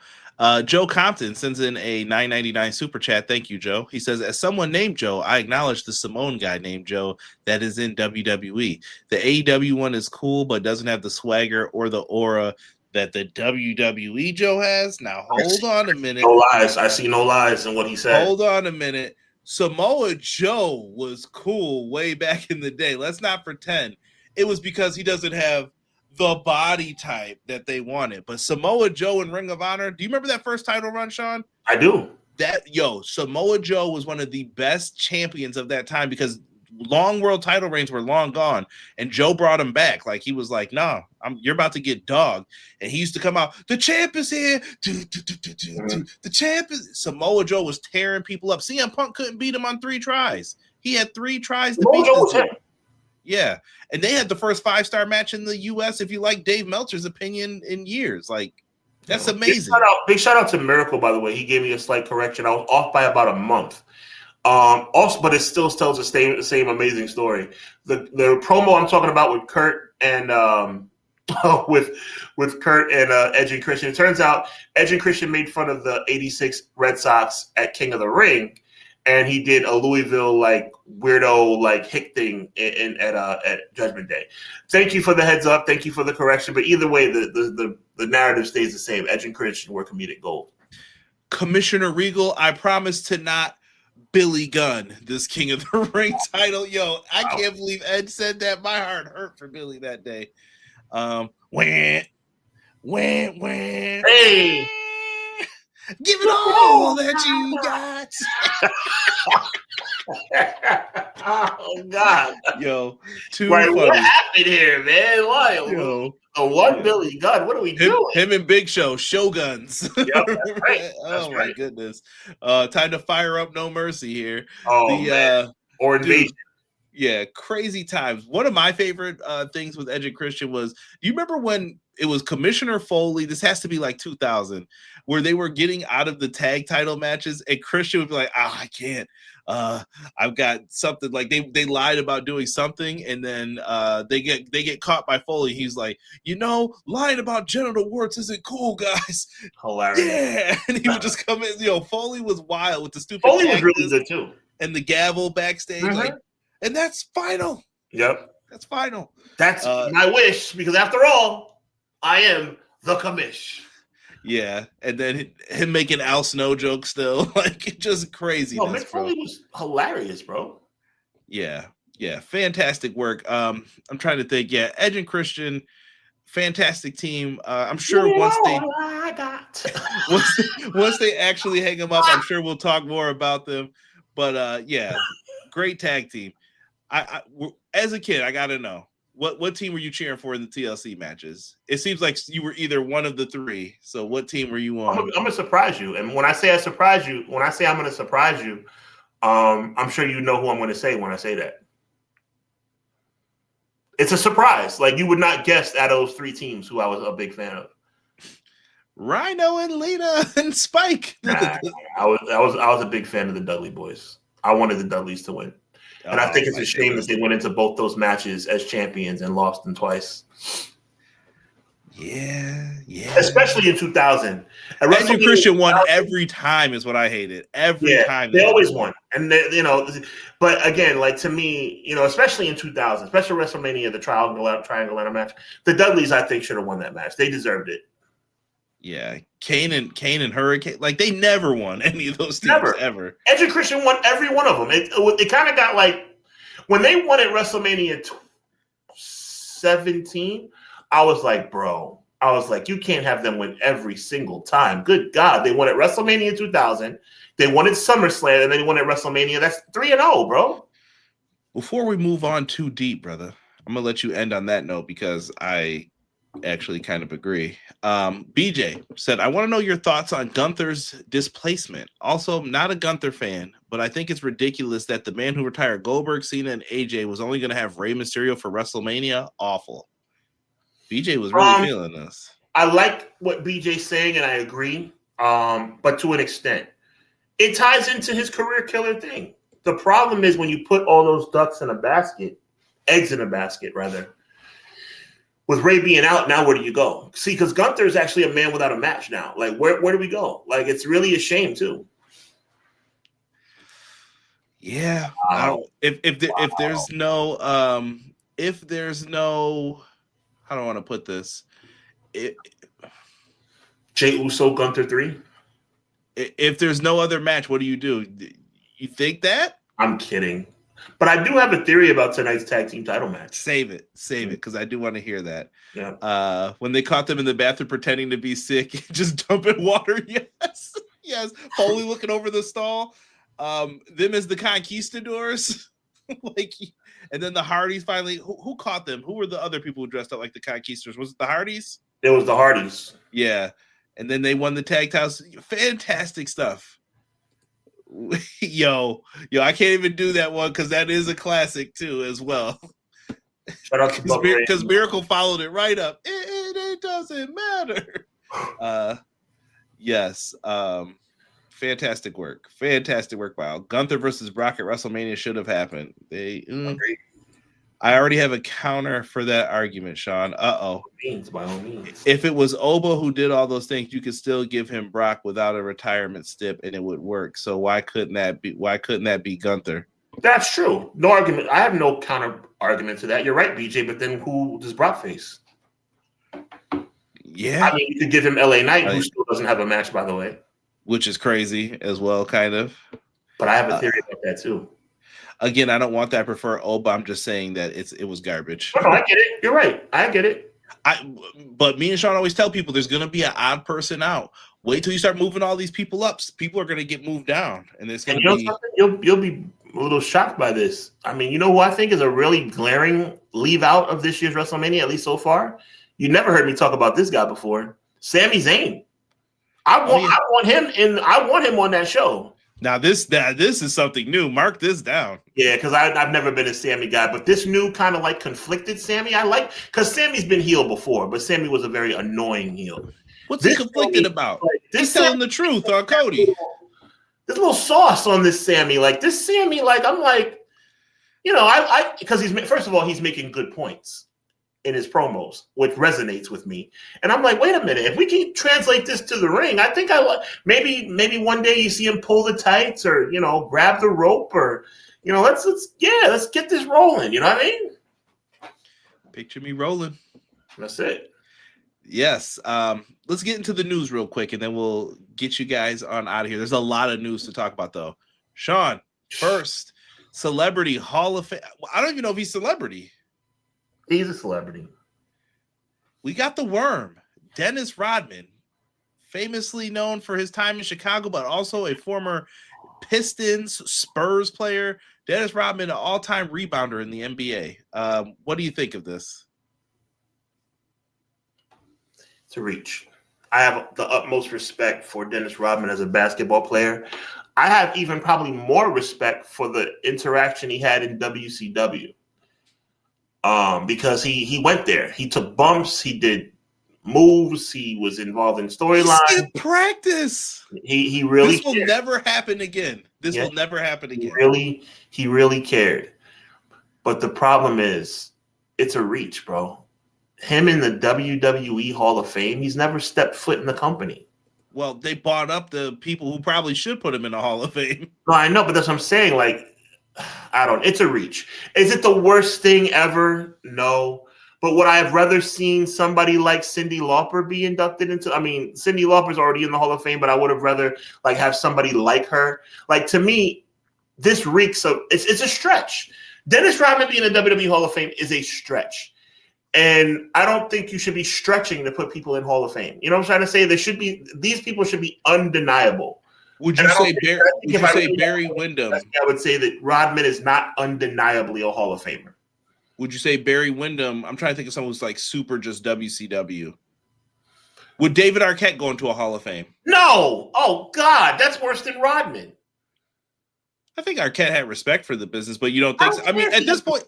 Joe Compton sends in a $9.99 super chat. Thank you, Joe. He says, as someone named Joe, I acknowledge the Simone guy named Joe that is in WWE. The AEW one is cool, but doesn't have the swagger or the aura that the WWE Joe has. Now, hold on a minute. No lies. I see no lies in what he said. Hold on a minute. Samoa Joe was cool way back in the day. Let's not pretend it was because he doesn't have the body type that they wanted. But Samoa Joe in Ring of Honor, do you remember that first title run, Sean? I do. Samoa Joe was one of the best champions of that time because long world title reigns were long gone, and Joe brought him back. Like, he was like, "No, you're about to get dogged." And he used to come out, "The champ is here." The champ is. Samoa Joe was tearing people up. CM Punk couldn't beat him on 3 tries. He had 3 tries to beat this guy. Yeah, and they had the first 5-star match in the U.S. if you like Dave Meltzer's opinion in years. Like, that's amazing. Big shout out to Miracle, by the way. He gave me a slight correction. I was off by about a month. Also, but it still tells the same amazing story. The promo I'm talking about with Kurt and with Kurt and Edge and Christian. It turns out Edge and Christian made fun of the '86 Red Sox at King of the Ring, and he did a Louisville weirdo hick thing at Judgment Day. Thank you for the heads up. Thank you for the correction. But either way, the narrative stays the same. Edge and Christian were comedic gold. Commissioner Regal, I promise to not Billy Gunn this King of the Ring title. Yo, I can't believe Ed said that. My heart hurt for Billy that day. Hey, give it all that you got. Oh God, yo, too funny. What happened here, man? Why? Yo, Billy Gunn. What are we doing? Him and Big Show, Shoguns. Yep, that's right. That's my goodness. Time to fire up No Mercy here. Or Invasion. Dude, yeah, crazy times. One of my favorite things with Edge and Christian was, do you remember when it was Commissioner Foley? This has to be 2000, where they were getting out of the tag title matches, and Christian would be like, I can't. I've got something. They lied about doing something, and then they get caught by Foley. He's like, lying about genital warts isn't cool, guys. Hilarious. Yeah, and he would just come in. Foley was wild with the stupid. Foley was really good too, and the gavel backstage, and that's final. Yep, that's final. That's my wish, because after all, I am the commish. Yeah, and then him making Al Snow jokes still, just crazy. No, Mick Foley was hilarious, bro. Yeah, fantastic work. I'm trying to think. Yeah, Edge and Christian, fantastic team. I'm sure once they actually hang them up, I'm sure we'll talk more about them. But yeah, great tag team. I as a kid, I gotta know. What team were you cheering for in the TLC matches? It seems like you were either one of the three. So what team were you on? I'm gonna surprise you. And when I say I'm gonna surprise you, I'm sure you know who I'm gonna say when I say that. It's a surprise. You would not guess out of those three teams who I was a big fan of. Rhino and Lita and Spike. I was a big fan of the Dudley Boys. I wanted the Dudleys to win. And I think it's a shame that they went into both those matches as champions and lost them twice. Yeah. Especially in 2000. Edge and Christian won every time is what I hated. Every time. They always won. And, but again, to me, especially in 2000, especially WrestleMania, the triangle match, the Dudleys, I think, should have won that match. They deserved it. Yeah, Kane and Hurricane, they never won any of those teams ever. Edge and Christian won every one of them. It kind of got when they won at WrestleMania 17. I was like, bro, you can't have them win every single time. Good God, they won at WrestleMania 2000. They won at SummerSlam, and then they won at WrestleMania. That's 3-0, bro. Before we move on too deep, brother, I'm gonna let you end on that note because I actually kind of agree. BJ said, I want to know your thoughts on Gunther's displacement. Also, I'm not a Gunther fan, but I think it's ridiculous that the man who retired Goldberg, Cena, and AJ was only going to have Rey Mysterio for WrestleMania. Awful. BJ was really feeling this. I like what BJ's saying, and I agree, but to an extent. It ties into his career killer thing. The problem is when you put all those eggs in a basket, rather, with Ray being out, now where do you go? See, because Gunther is actually a man without a match now. Where do we go? It's really a shame too. Yeah. If there's no, how do I want to put this? Jey Uso, Gunther 3. If there's no other match, what do? You think that? I'm kidding. But I do have a theory about tonight's tag team title match. Save it, because I do want to hear that. Yeah. When they caught them in the bathroom pretending to be sick, just dumping water. Yes. Foley looking over the stall. Them as the conquistadors. And then the Hardys finally. Who caught them? Who were the other people who dressed up like the conquistadors? Was it the Hardys? It was the Hardys. Yeah. And then they won the tag titles. Fantastic stuff. Yo, I can't even do that one because that is a classic too, as well. Shout out to because Miracle followed it right up. It doesn't matter. Yes. Fantastic work. Wow. Gunther versus Brock at WrestleMania should have happened. I already have a counter for that argument, Sean. Uh-oh. By all means. If it was Oba who did all those things, you could still give him Brock without a retirement stip and it would work. So why couldn't that be Gunther? That's true. No argument. I have no counter argument to that. You're right, BJ, but then who does Brock face? Yeah. I mean, you could give him LA Knight, who still doesn't have a match, by the way. Which is crazy as well, kind of. But I have a theory about that too. Again, I don't want that. I prefer Oba. I'm just saying that it was garbage. No, I get it. You're right. I get it. But me and Sean always tell people there's going to be an odd person out. Wait till you start moving all these people up. People are going to get moved down, and there's going to be. You'll be a little shocked by this. I mean, you know who I think is a really glaring leave out of this year's WrestleMania, at least so far. You never heard me talk about this guy before, Sami Zayn. I want him on that show. Now this is something new. Mark this down. Yeah, because I've never been a Sammy guy, but this new kind of like conflicted Sammy I like, because Sammy's been heel before, but Sammy was a very annoying heel. What's he conflicted about? Like, he's telling the truth on Cody. There's a little sauce on this Sammy. Like this Sammy, like I'm like, you know, I because first of all he's making good points in his promos, which resonates with me. And I'm like, wait a minute, if we can translate this to the ring, I think maybe one day you see him pull the tights or, you know, grab the rope or, you know, let's get this rolling. You know what I mean? Picture me rolling. That's it. Yes. Let's get into the news real quick and then we'll get you guys on out of here. There's a lot of news to talk about though. Sean, first, Celebrity Hall of Fame. I don't even know if he's celebrity. He's a celebrity. We got the Worm, Dennis Rodman, famously known for his time in Chicago, but also a former Pistons, Spurs player. Dennis Rodman, an all-time rebounder in the NBA. What do you think of this? It's a reach. I have the utmost respect for Dennis Rodman as a basketball player. I have even probably more respect for the interaction he had in WCW. Because he went there. He took bumps. He did moves. He was involved in storylines. He did practice. He really. This will never happen again. This will never happen again. He really cared. But the problem is, it's a reach, bro. Him in the WWE Hall of Fame, he's never stepped foot in the company. Well, they bought up the people who probably should put him in the Hall of Fame. No, I know, but that's what I'm saying. Like, it's a reach. Is it the worst thing ever? No. But would I have rather seen somebody like Cyndi Lauper be inducted into? I mean, Cyndi Lauper's already in the Hall of Fame, but I would have rather like have somebody like her. Like to me, this reeks of it's a stretch. Dennis Rodman being in the WWE Hall of Fame is a stretch. And I don't think you should be stretching to put people in Hall of Fame. You know what I'm trying to say? These people should be undeniable. Would you say Barry Windham? I would say that Rodman is not undeniably a Hall of Famer. Would you say Barry Windham? I'm trying to think of someone who's like super just WCW. Would David Arquette go into a Hall of Fame? No. Oh, God. That's worse than Rodman. I think Arquette had respect for the business, but you don't think so? I mean, at this point.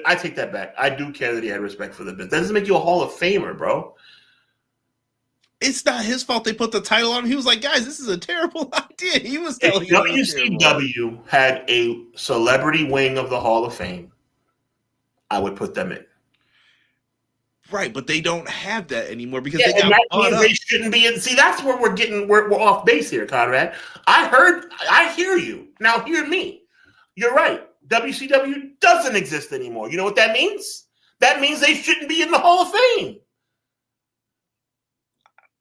I take that back. I do care that he had respect for the business. That doesn't make you a Hall of Famer, bro. It's not his fault they put the title on him. He was like, guys, this is a terrible idea. He was telling you. WCW had a celebrity wing of the Hall of Fame. I would put them in. Right, but they don't have that anymore because they shouldn't be in. See, that's where we're off base here, Conrad. I hear you. Now hear me. You're right. WCW doesn't exist anymore. You know what that means? That means they shouldn't be in the Hall of Fame.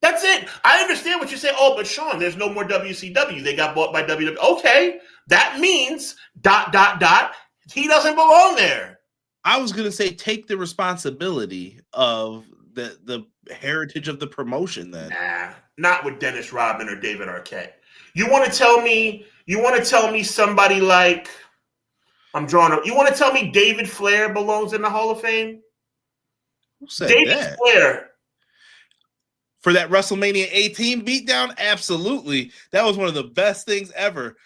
That's it. I understand what you say. Oh, but Sean, there's no more WCW. They got bought by WWE. Okay, that means ... He doesn't belong there. I was going to say take the responsibility of the heritage of the promotion then. Nah, not with Dennis Rodman or David Arquette. You want to tell me somebody like you want to tell me David Flair belongs in the Hall of Fame? Who said David that? Flair. For that WrestleMania 18 beatdown? Absolutely. That was one of the best things ever.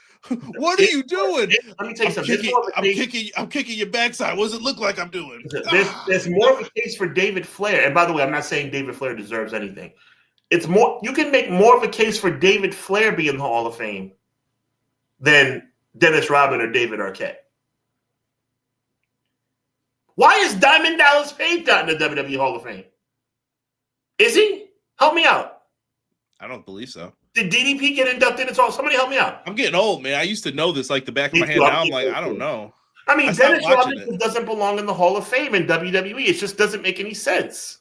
What are you doing? Let me tell you something. I'm kicking your backside. What does it look like I'm doing? There's more of a case for David Flair. And by the way, I'm not saying David Flair deserves anything. It's more. You can make more of a case for David Flair being in the Hall of Fame than Dennis Rodman or David Arquette. Why is Diamond Dallas Page not in the WWE Hall of Fame? Is he? Help me out. I don't believe so. Did DDP get inducted at all? Somebody help me out. I'm getting old, man. I used to know this like the back of my hand. Now I'm like, I don't know. I mean, Dennis Rodman doesn't belong in the Hall of Fame in WWE. It just doesn't make any sense.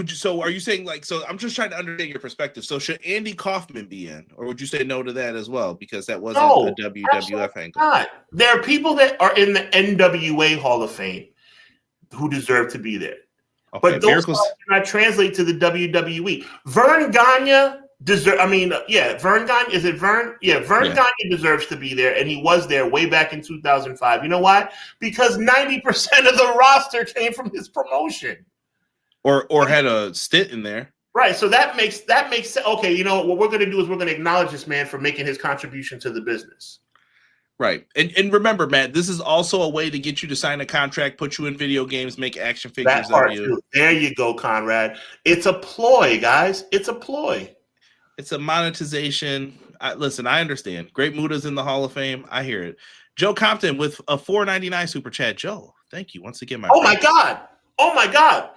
So are you saying like, so I'm just trying to understand your perspective. So should Andy Kaufman be in, or would you say no to that as well? Because that wasn't a WWF angle. Not. There are people that are in the NWA Hall of Fame who deserve to be there. Okay, but those do not translate to the WWE. Vern Gagne Vern Gagne, is it Vern? Yeah, Vern Gagne deserves to be there, and he was there way back in 2005. You know why? Because 90% of the roster came from his promotion. Or had a stint in there. Right, so that makes sense. Okay, you know what we're going to do is we're going to acknowledge this man for making his contribution to the business. Right, and remember, Matt, this is also a way to get you to sign a contract, put you in video games, make action figures of you. Too. There you go, Conrad. It's a ploy, guys. It's a ploy. It's a monetization. Listen, I understand. Great Muda's in the Hall of Fame. I hear it. Joe Compton with a $4.99 super chat. Joe, thank you once again, my friend. Oh my God.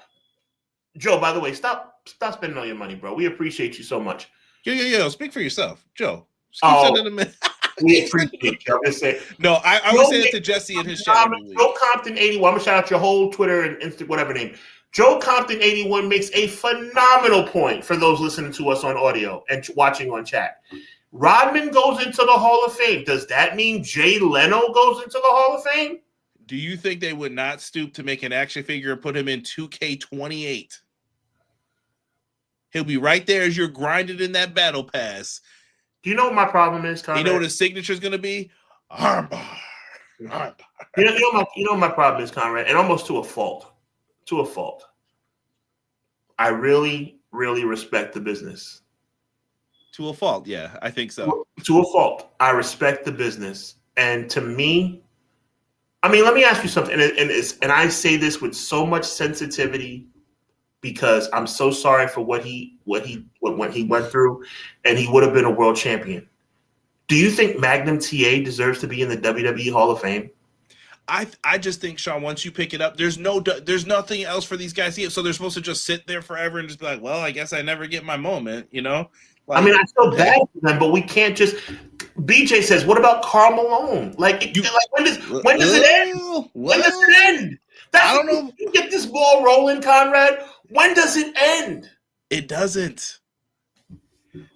Joe, by the way, stop spending all your money, bro. We appreciate you so much. Yo. Speak for yourself, Joe. Send it a minute. We appreciate you. I'm just saying. No, I would say it to Jesse in his chat. Joe Compton 81. I'm gonna shout out your whole Twitter and Insta, whatever name. Joe Compton 81 makes a phenomenal point for those listening to us on audio and watching on chat. Rodman goes into the Hall of Fame. Does that mean Jay Leno goes into the Hall of Fame? Do you think they would not stoop to make an action figure and put him in 2K28? He'll be right there as you're grinding in that battle pass. Do you know what my problem is, Conrad? You know what his signature is going to be? Armbar. You know what my problem is, Conrad, and almost to a fault. I really, really respect the business. To a fault, yeah, I think so. To a fault. I respect the business. And to me, I mean, let me ask you something, and I say this with so much sensitivity because I'm so sorry for what he went through, and he would have been a world champion. Do you think Magnum TA deserves to be in the WWE Hall of Fame? I just think, Sean, once you pick it up, there's nothing else for these guys here, so they're supposed to just sit there forever and just be like, well, I guess I never get my moment, you know? Like, I mean, I feel bad for them, but we can't just. BJ says, "What about Karl Malone? When does it end? When does it end? I don't know. You get this ball rolling, Conrad. When does it end? It doesn't.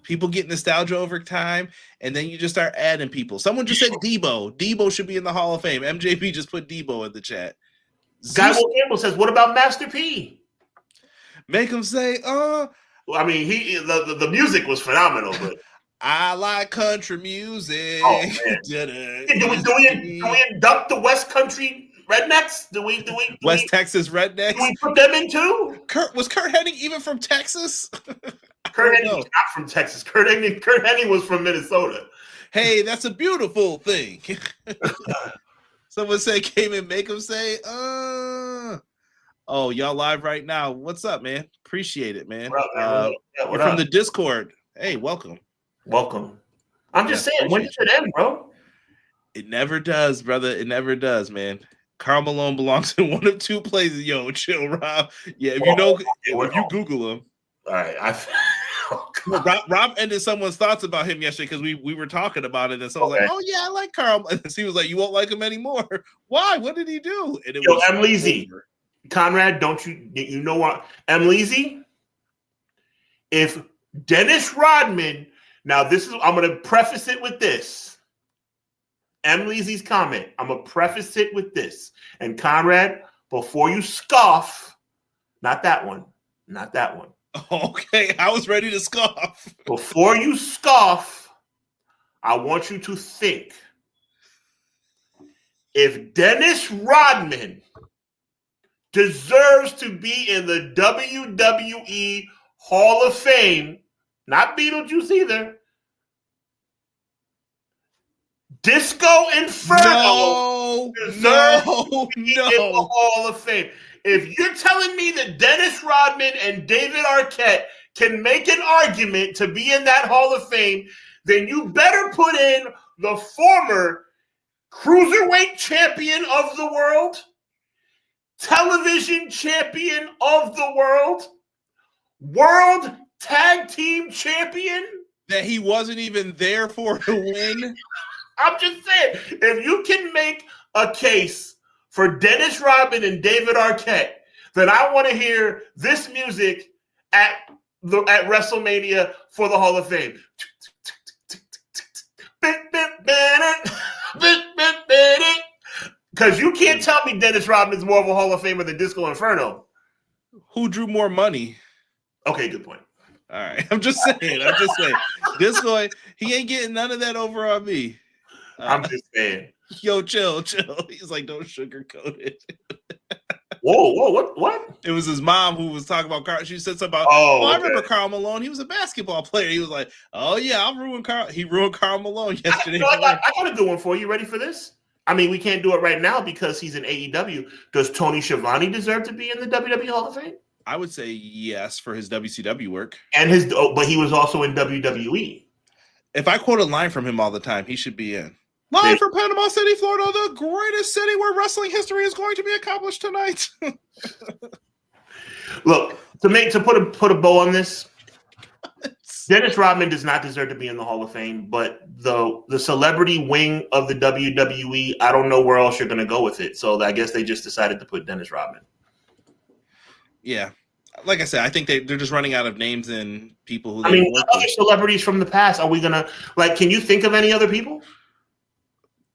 People get nostalgia over time, and then you just start adding people. Someone just said Debo. Debo should be in the Hall of Fame. MJP just put Debo in the chat. Guy Campbell says, "What about Master P? Make him say, Well, I mean, the music was phenomenal, but I like country music. Oh, man. Do we induct the West Country rednecks? West Texas rednecks? Do we put them in too? Was Kurt Hennig even from Texas? Kurt Hennig was not from Texas. Kurt Hennig was from Minnesota. Hey, that's a beautiful thing. Someone said, came and make them say, Oh, y'all live right now. What's up, man? Appreciate it, man. You're from the Discord. Hey, welcome. I'm just saying, when does it end, bro? It never does, brother. It never does, man. Karl Malone belongs in one of two places. Yo, chill, Rob. Yeah, if you Google him. All right. Rob ended someone's thoughts about him yesterday because we were talking about it, and so I was like, "Oh yeah, I like Karl." And he was like, "You won't like him anymore." Why? What did he do? And it was Leezy. Conrad, don't you know what? Leezy, if Dennis Rodman, now I'm going to preface it with this. Leezy's comment, I'm going to preface it with this. And Conrad, before you scoff, not that one. Okay, I was ready to scoff. Before you scoff, I want you to think. If Dennis Rodman deserves to be in the WWE Hall of Fame, not Beetlejuice either, Disco Inferno deserves to be in the Hall of Fame. If you're telling me that Dennis Rodman and David Arquette can make an argument to be in that Hall of Fame, then you better put in the former cruiserweight champion of the world, television champion of the world tag team champion. That he wasn't even there for to win. I'm just saying, if you can make a case for Dennis Rodman and David Arquette, then I want to hear this music at WrestleMania for the Hall of Fame. Because you can't tell me Dennis Rodman is more of a Hall of Famer than Disco Inferno. Who drew more money? Okay, good point. All right. I'm just saying. Disco, he ain't getting none of that over on me. I'm just saying. Yo, chill. He's like, don't sugarcoat it. Whoa, what? It was his mom who was talking about Carl. She said something about, I remember Karl Malone. He was a basketball player. He was like, oh, yeah, I'll ruin Carl. He ruined Karl Malone yesterday. I got a good one for you. Ready for this? I mean, we can't do it right now because he's in AEW. Does Tony Schiavone deserve to be in the WWE Hall of Fame? I would say yes for his WCW work. But he was also in WWE. If I quote a line from him all the time, he should be in. Live from Panama City, Florida, the greatest city where wrestling history is going to be accomplished tonight. Look, to put a bow on this, Dennis Rodman does not deserve to be in the Hall of Fame, but the celebrity wing of the WWE, I don't know where else you're going to go with it. So I guess they just decided to put Dennis Rodman. Yeah. Like I said, I think they're just running out of names and people who. Other celebrities from the past. Are we gonna can you think of any other people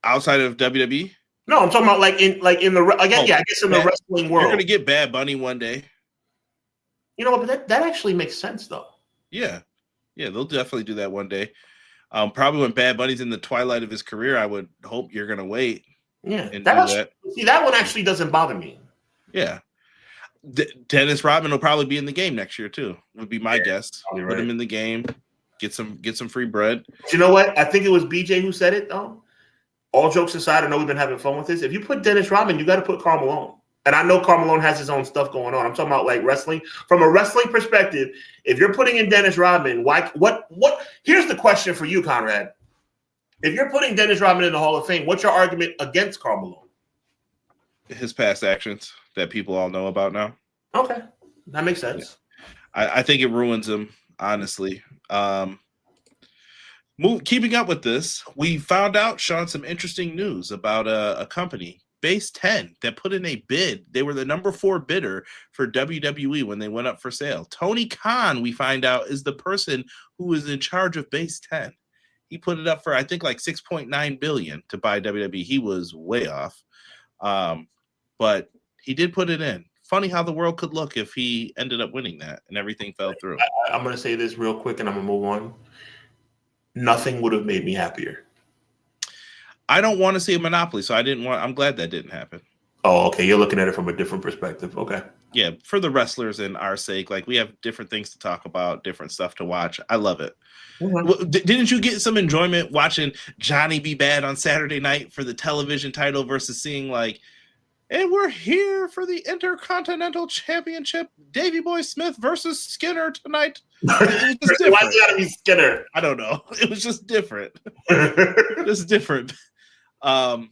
outside of WWE? No, I'm talking about I guess in the wrestling world. You're gonna get Bad Bunny one day. You know what? But that actually makes sense though. Yeah, they'll definitely do that one day. Probably when Bad Bunny's in the twilight of his career, I would hope you're gonna wait. Yeah, that one actually doesn't bother me. Yeah. Dennis Rodman will probably be in the game next year too. Would be my guess. Put him in the game, get some free bread. You know what? I think it was BJ who said it though. All jokes aside, I know we've been having fun with this. If you put Dennis Rodman, you got to put Karl Malone. And I know Karl Malone has his own stuff going on. I'm talking about wrestling. From a wrestling perspective, if you're putting in Dennis Rodman, why? What? Here's the question for you, Conrad. If you're putting Dennis Rodman in the Hall of Fame, what's your argument against Karl Malone? His past actions that people all know about now. Okay, that makes sense. Yeah. I think it ruins him, honestly. Keeping up with this, we found out, Sean, some interesting news about a company, Base 10, that put in a bid. They were the number 4 bidder for WWE when they went up for sale. Tony Khan, we find out, is the person who is in charge of Base 10. He put it up for, I think, $6.9 billion to buy WWE. He was way off. But he did put it in. Funny how the world could look if he ended up winning that and everything fell through. I'm going to say this real quick and I'm going to move on. Nothing would have made me happier. I don't want to see a monopoly, so I'm glad that didn't happen. Oh, okay. You're looking at it from a different perspective. Okay. Yeah, for the wrestlers and our sake, we have different things to talk about, different stuff to watch. I love it. Mm-hmm. Didn't you get some enjoyment watching Johnny be bad on Saturday night for the television title versus seeing and we're here for the Intercontinental Championship, Davey Boy Smith versus Skinner tonight. Why's it gotta be Skinner? I don't know. It was just different. Just different. And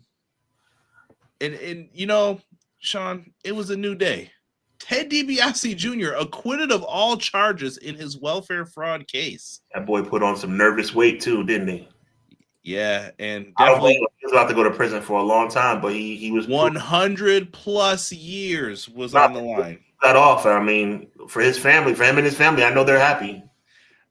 Sean, it was a new day. Ted DiBiase Jr. acquitted of all charges in his welfare fraud case. That boy put on some nervous weight too, didn't he? Yeah, and definitely he was about to go to prison for a long time, but he was 100 plus years was on the line. Got off. I mean, for him and his family, I know they're happy.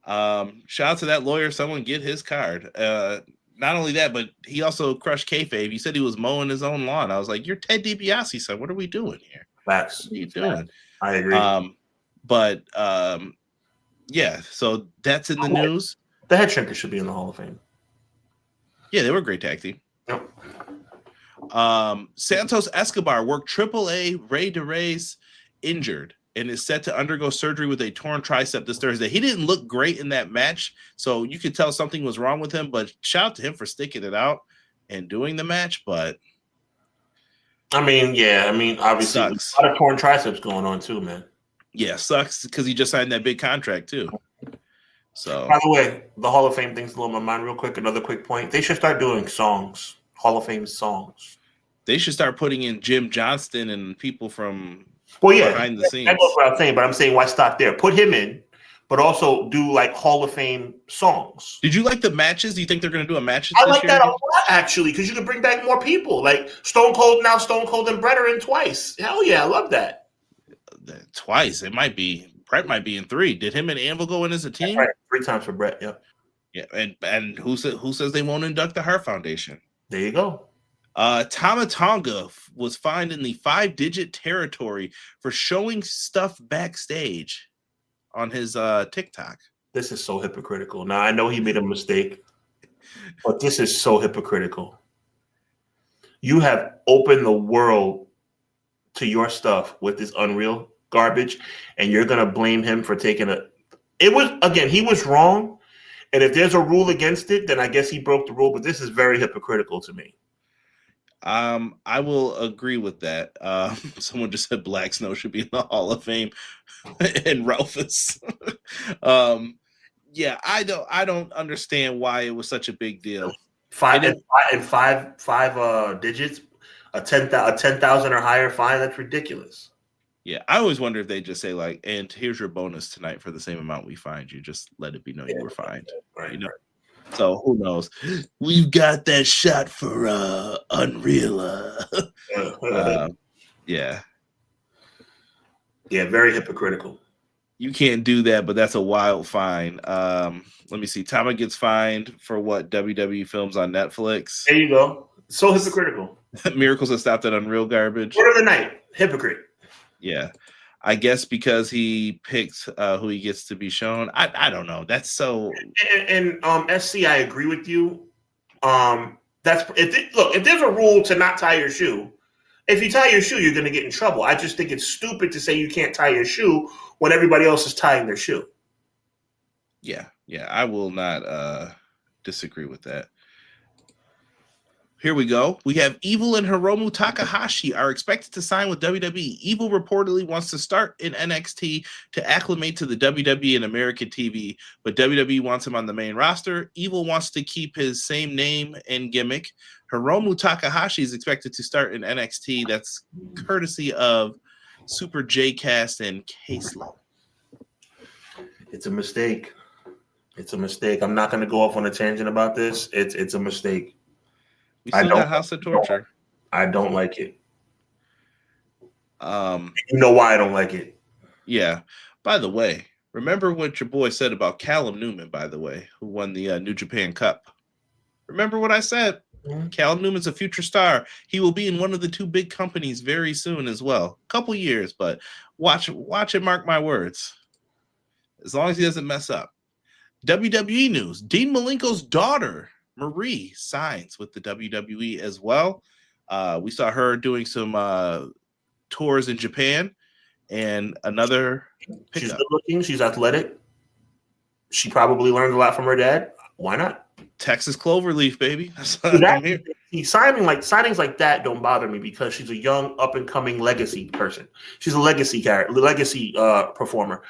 Shout out to that lawyer. Someone get his card. Not only that, but he also crushed kayfabe. He said he was mowing his own lawn. I was like, "You're Ted DiBiase, son. What are we doing here? Facts. What are you doing?" I agree. Yeah. So that's in the news. The Head Shrinkers should be in the Hall of Fame. Yeah, they were a great tag team. Yep. Santos Escobar worked AAA Rey de Reyes injured and is set to undergo surgery with a torn tricep this Thursday. He didn't look great in that match, so you could tell something was wrong with him, but shout out to him for sticking it out and doing the match. But obviously sucks. A lot of torn triceps going on too, man. Yeah, sucks because he just signed that big contract too. So, by the way, the Hall of Fame thing's blowing my mind real quick. Another quick point. They should start doing songs, Hall of Fame songs. They should start putting in Jim Johnston and people from behind the scenes. That goes what I'm saying, but I'm saying why stop there? Put him in, but also do like Hall of Fame songs. Did you like the matches? Do you think they're going to do a match? I like that a lot, actually, because you can bring back more people. Like Stone Cold and Brett are in twice. Hell yeah, I love that. Twice. It might be. Brett might be in 3. Did him and Anvil go in as a team? Right. 3 times for Brett, yeah. Yeah, and who says they won't induct the Hart Foundation? There you go. Tama Tonga was fined in the 5-digit territory for showing stuff backstage on his TikTok. This is so hypocritical. Now, I know he made a mistake, but this is so hypocritical. You have opened the world to your stuff with this Unreal garbage, and you're going to blame him for taking he was wrong, and if there's a rule against it, then I guess he broke the rule, but this is very hypocritical to me. I will agree with that. Someone just said Black Snow should be in the Hall of Fame, and Ralphus. Yeah, I don't understand why it was such a big deal. Five digits, a 10,000 or higher fine. That's ridiculous. Yeah, I always wonder if they just say like, and here's your bonus tonight for the same amount we fined you. Just let it be known you were fined. Right. You know. So who knows? We've got that shot for Unreal. Yeah. Yeah, very hypocritical. You can't do that, but that's a wild fine. Let me see. Tama gets fined for what? WWE films on Netflix. There you go. So hypocritical. Miracles have stopped at Unreal garbage. Word of the night. Hypocrite. Yeah. I guess because he picks who he gets to be shown. I don't know. That's so. And SC, I agree with you. If there's a rule to not tie your shoe, if you tie your shoe, you're going to get in trouble. I just think it's stupid to say you can't tie your shoe when everybody else is tying their shoe. Yeah, I will not disagree with that. Here we go. We have Evil and Hiromu Takahashi are expected to sign with WWE. Evil reportedly wants to start in NXT to acclimate to the WWE and American TV, but WWE wants him on the main roster. Evil wants to keep his same name and gimmick. Hiromu Takahashi is expected to start in NXT. That's courtesy of Super J-Cast and Casely. It's a mistake. I'm not going to go off on a tangent about this. It's a mistake. We still got House of Torture. I don't like it. You know why I don't like it. Yeah. By the way, remember what your boy said about Callum Newman, by the way, who won the New Japan Cup. Remember what I said? Mm-hmm. Callum Newman's a future star. He will be in one of the 2 big companies very soon as well. Couple years, but watch it, mark my words. As long as he doesn't mess up. WWE news. Dean Malenko's daughter, Marie, signs with the WWE as well. We saw her doing some tours in Japan, and another pickup. She's good looking. She's athletic. She probably learned a lot from her dad. Why not? Texas Cloverleaf, baby. Signings like that don't bother me because she's a young, up and coming legacy person. She's a legacy performer.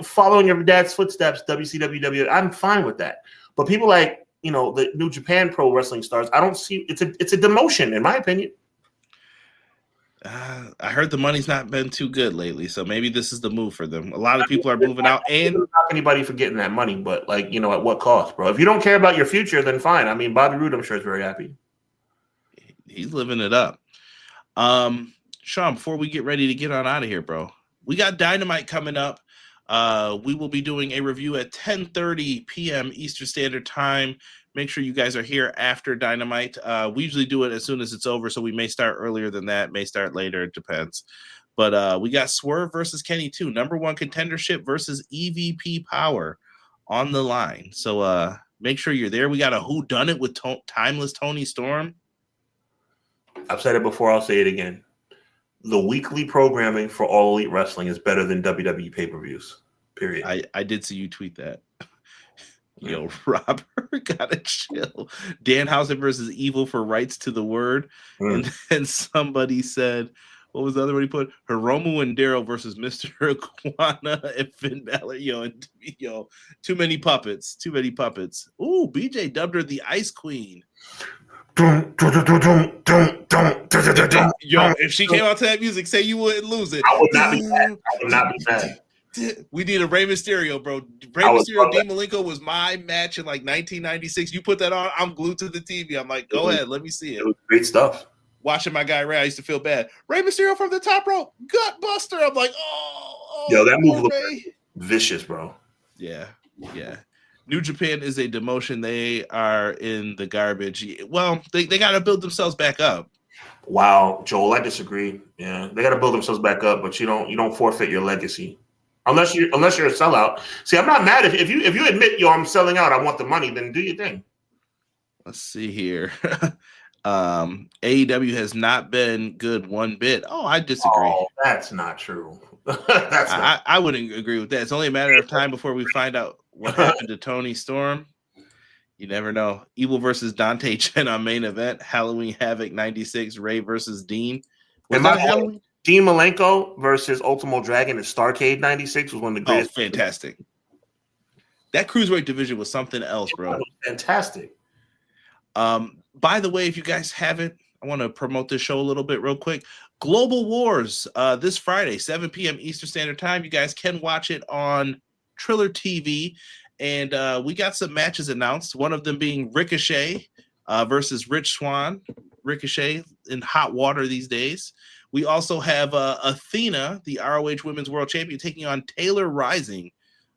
Following your dad's footsteps, WCW. I'm fine with that. But people like, the New Japan Pro Wrestling stars, I don't see it's a demotion in my opinion. I heard the money's not been too good lately, so maybe this is the move for them. A lot of people are moving out, and not anybody for getting that money, but at what cost, bro? If you don't care about your future, then fine. I mean, Bobby Roode, I'm sure, is very happy. He's living it up. Sean, before we get ready to get on out of here, bro, we got Dynamite coming up. We will be doing a review at 10:30 p.m. Eastern Standard Time. Make sure you guys are here after Dynamite. We usually do it as soon as it's over, so we may start earlier than that, may start later. It depends. But we got Swerve versus Kenny 2, number 1 contendership versus EVP Power on the line. So make sure you're there. We got a whodunit with Timeless Tony Storm. I've said it before. I'll say it again. The weekly programming for All Elite Wrestling is better than WWE pay-per-views, period. I did see you tweet that. Yo, Robert, gotta chill. Danhausen versus Evil for rights to the word. And then somebody said, what was the other one he put? Hiromu and Daryl versus Mr. Iguana and Finn Balor. Yo, too many puppets. Ooh, BJ dubbed her the Ice Queen. Yo, if she came out to that music, say you wouldn't lose it. I would not be mad. I would not be mad. We need a Rey Mysterio, bro. Rey I would Mysterio, love Dean that. Malenko was my match in like 1996. You put that on, I'm glued to the TV. I'm like, go ahead, let me see It it. was great stuff. Watching my guy Ray, I used to feel bad. Rey Mysterio from the top rope, gut buster. I'm like, Yo, that move poor looked Rey. vicious, bro. Yeah. New Japan is a demotion. They are in the garbage. Well, they got to build themselves back up. Wow, Joel, I disagree. Yeah, they got to build themselves back up, but you don't forfeit your legacy unless you're a sellout. See, I'm not mad if you admit, yo, I'm selling out. I want the money. Then do your thing. Let's see here. AEW has not been good one bit. Oh, I disagree. Oh, that's not true. I wouldn't agree with that. It's only a matter of time before we find out what happened to Tony Storm. You never know. Evil versus Dante Chen on main event. Halloween Havoc 96. Ray versus Dean. Was that Halloween? Dean Malenko versus Ultimo Dragon in Starrcade 96 was one of the greatest. Oh, fantastic. That cruiserweight division was something else, bro. Fantastic. By the way, if you guys haven't, I want to promote this show a little bit real quick. Global Wars this Friday, 7 p.m. Eastern Standard Time. You guys can watch it on Triller TV. And we got some matches announced, one of them being Ricochet versus Rich Swann. Ricochet in hot water these days. We also have Athena, the ROH Women's World Champion, taking on Taylor Rising.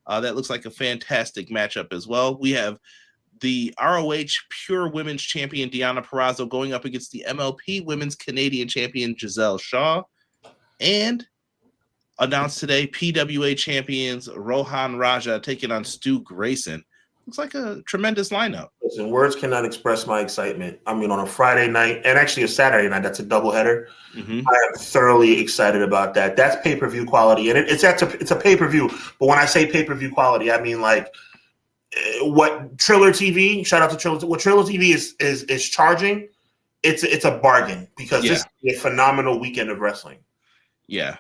That looks like a fantastic matchup as well. We have the ROH Pure Women's Champion, Deonna Purrazzo, going up against the MLP Women's Canadian Champion, Giselle Shaw. And announced today, PWA champions Rohan Raja taking on Stu Grayson. Looks like a tremendous lineup. Listen, words cannot express my excitement. I mean, on a Friday night and actually a Saturday night, that's a doubleheader. Mm-hmm. I am thoroughly excited about that. That's pay-per-view quality, and it's a pay-per-view. But when I say pay-per-view quality, I mean like what Triller TV. Shout out to Triller. What Triller TV is charging. It's a bargain because this is a phenomenal weekend of wrestling. Yeah.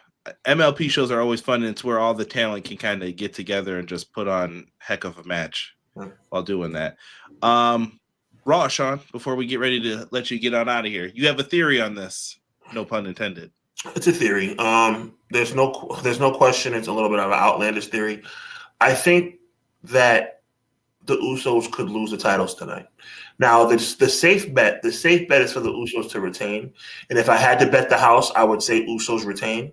MLP shows are always fun, and it's where all the talent can kind of get together and just put on heck of a match while doing that. Raw, Sean, before we get ready to let you get on out of here, you have a theory on this. No pun intended. It's a theory. There's no question. It's a little bit of an outlandish theory. I think that the Usos could lose the titles tonight. Now, the safe bet is for the Usos to retain. And if I had to bet the house, I would say Usos retain.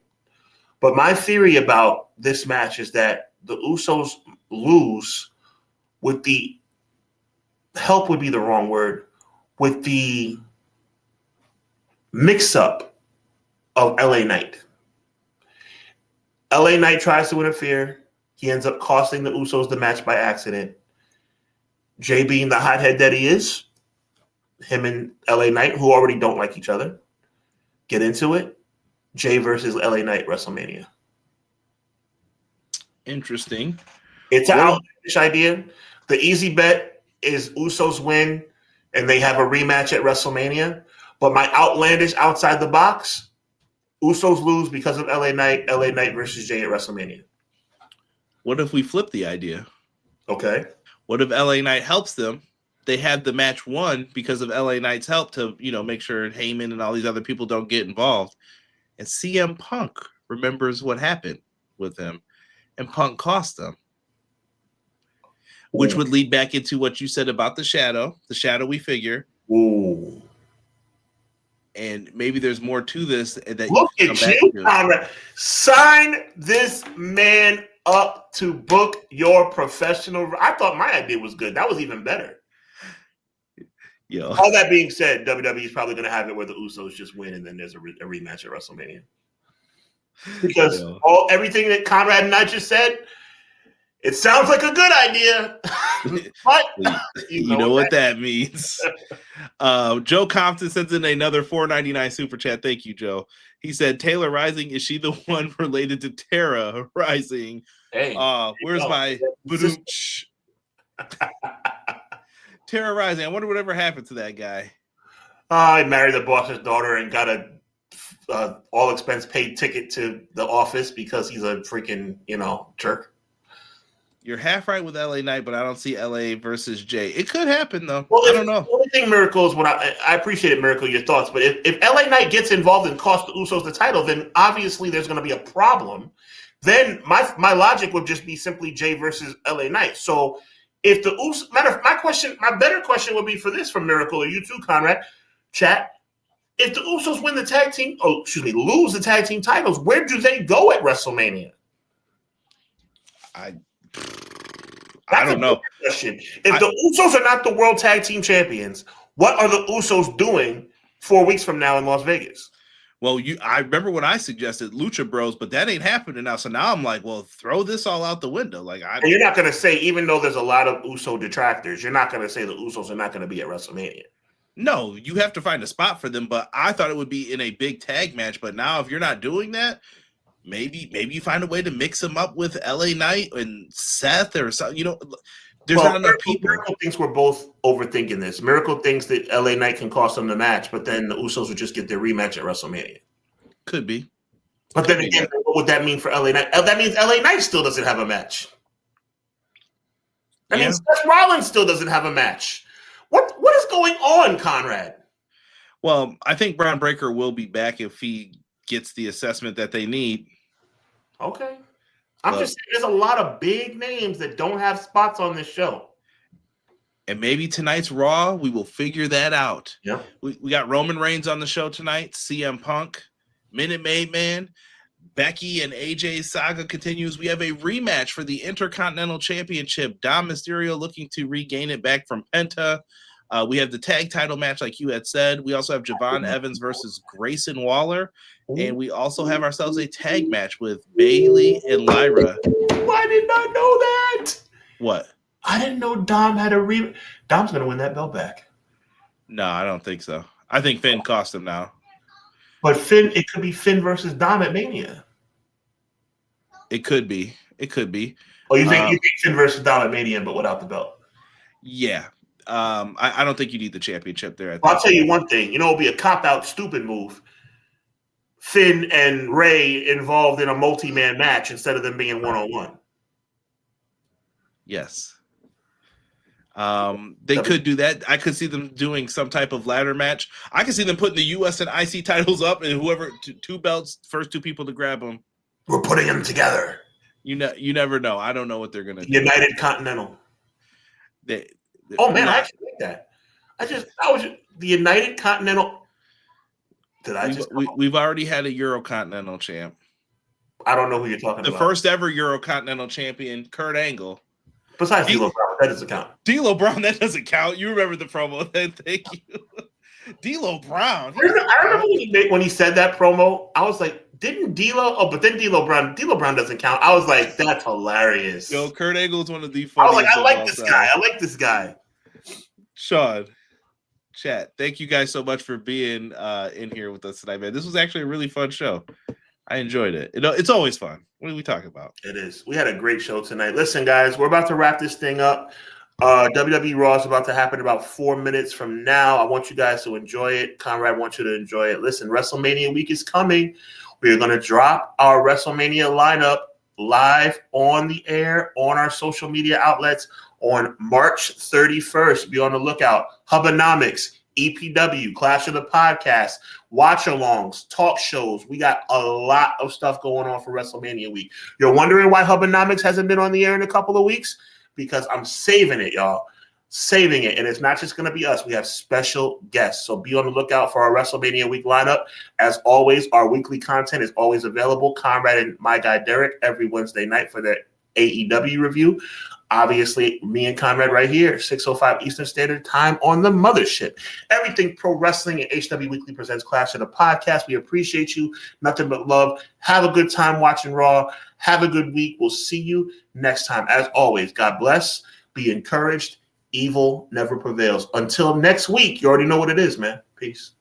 But my theory about this match is that the Usos lose with the help would be the wrong word, with the mix-up of LA Knight. LA Knight tries to interfere. He ends up costing the Usos the match by accident. Jay being the hothead that he is, him and LA Knight, who already don't like each other, get into it. Jay versus LA Knight WrestleMania. Interesting. It's an outlandish idea. The easy bet is Usos win and they have a rematch at WrestleMania. But my outlandish outside the box, Usos lose because of LA Knight versus Jay at WrestleMania. What if we flip the idea? Okay. What if LA Knight helps them? They had the match won because of LA Knight's help to, make sure Heyman and all these other people don't get involved. And CM Punk remembers what happened with him, and Punk cost them, which would lead back into what you said about the Shadow we figure. Ooh. And maybe there's more to this. That Look at you, Conrad. Sign this man up to book your professional. I thought my idea was good. That was even better. Yo. All that being said, WWE is probably going to have it where the Usos just win and then there's a rematch at WrestleMania. Because everything that Conrad and I just said, it sounds like a good idea. But you know what that means. Joe Compton sends in another $4.99 super chat. Thank you, Joe. He said, Taylor Rising, is she the one related to Tara Rising? Hey, where's my Tara Rising? I wonder whatever happened to that guy. I married the boss's daughter and got a all expense paid ticket to the office because he's a freaking jerk. You're half right with LA Knight, but I don't see LA versus Jay. It could happen though. Well, I don't know. The only thing, Miracle, is what I appreciate it, Miracle, your thoughts. But if LA Knight gets involved and costs the Usos the title, then obviously there's going to be a problem. Then my logic would just be simply Jay versus LA Knight. So if the Usos, my better question would be for this from Miracle or you too, Conrad, chat. If the Usos win lose the tag team titles, where do they go at WrestleMania? I don't know. Question. If the Usos are not the world tag team champions, what are the Usos doing 4 weeks from now in Las Vegas? Well, I remember when I suggested Lucha Bros, but that ain't happening now. So now I'm like, well, throw this all out the window. Like, you're not going to say, even though there's a lot of Uso detractors, you're not going to say the Usos are not going to be at WrestleMania. No, you have to find a spot for them. But I thought it would be in a big tag match. But now, if you're not doing that, maybe you find a way to mix them up with LA Knight and Seth or something. There's not enough people. Miracle thinks we're both overthinking this. Miracle thinks that LA Knight can cost them the match, but then the Usos would just get their rematch at WrestleMania. Could be. But then again, what would that mean for LA Knight? That means LA Knight still doesn't have a match. That means Seth Rollins still doesn't have a match. What is going on, Conrad? Well, I think Braun Breaker will be back if he gets the assessment that they need. Okay. I'm just saying there's a lot of big names that don't have spots on this show. And maybe tonight's Raw, we will figure that out. Yeah. We got Roman Reigns on the show tonight, CM Punk, Minute Maid Man, Becky and AJ's saga continues. We have a rematch for the Intercontinental Championship. Dom Mysterio looking to regain it back from Penta. We have the tag title match, like you had said. We also have Javon Evans versus Grayson Waller. And we also have ourselves a tag match with Bayley and Lyra. I did not know that. What? I didn't know Dom had a Dom's going to win that belt back. No, I don't think so. I think Finn cost him now. But it could be Finn versus Dom at Mania. It could be. Oh, you think Finn versus Dom at Mania, but without the belt? Yeah. I don't think you need the championship there. I'll tell you one thing. It'll be a cop-out, stupid move. Finn and Ray involved in a multi-man match instead of them being one-on-one. Yes. They could do that. I could see them doing some type of ladder match. I could see them putting the U.S. and IC titles up, and whoever two belts, first two people to grab them. We're putting them together. You never know. I don't know what they're gonna do. United Continental. I actually like that. The United Continental. We've already had a Eurocontinental champ. I don't know who you're talking about. The first ever Eurocontinental champion, Kurt Angle. Besides D'Lo Brown, that doesn't count. D'Lo Brown, that doesn't count. You remember the promo? Thank you. D'Lo Brown. I remember when he said that promo. I was like, didn't D'Lo? Oh, but then D'Lo Brown doesn't count. I was like, that's hilarious. Yo, Kurt Angle is one of the funniest. I was like, I like this guy. Sean, chat, thank you guys so much for being in here with us tonight, man. This was actually a really fun show. I enjoyed it. It's always fun. What do we talk about? It is. We had a great show tonight. Listen, guys, we're about to wrap this thing up. WWE Raw is about to happen about 4 minutes from now. I want you guys to enjoy it. Conrad wants you to enjoy it. Listen, WrestleMania week is coming. We are going to drop our WrestleMania lineup live on the air on our social media outlets on March 31st. Be on the lookout. Hubbanomics, EPW, Clash of the Podcast, watch-alongs, talk shows. We got a lot of stuff going on for WrestleMania week. You're wondering why Hubbanomics hasn't been on the air in a couple of weeks? Because I'm saving it, y'all. Saving it. And it's not just going to be us. We have special guests. So be on the lookout for our WrestleMania week lineup. As always, our weekly content is always available. Conrad and my guy Derek every Wednesday night for the AEW review. Obviously, me and Conrad right here, 6:05 Eastern Standard Time on the mothership. Everything Pro Wrestling and HW Weekly presents Clash of the Podcast. We appreciate you. Nothing but love. Have a good time watching Raw. Have a good week. We'll see you next time. As always, God bless. Be encouraged. Evil never prevails. Until next week, you already know what it is, man. Peace.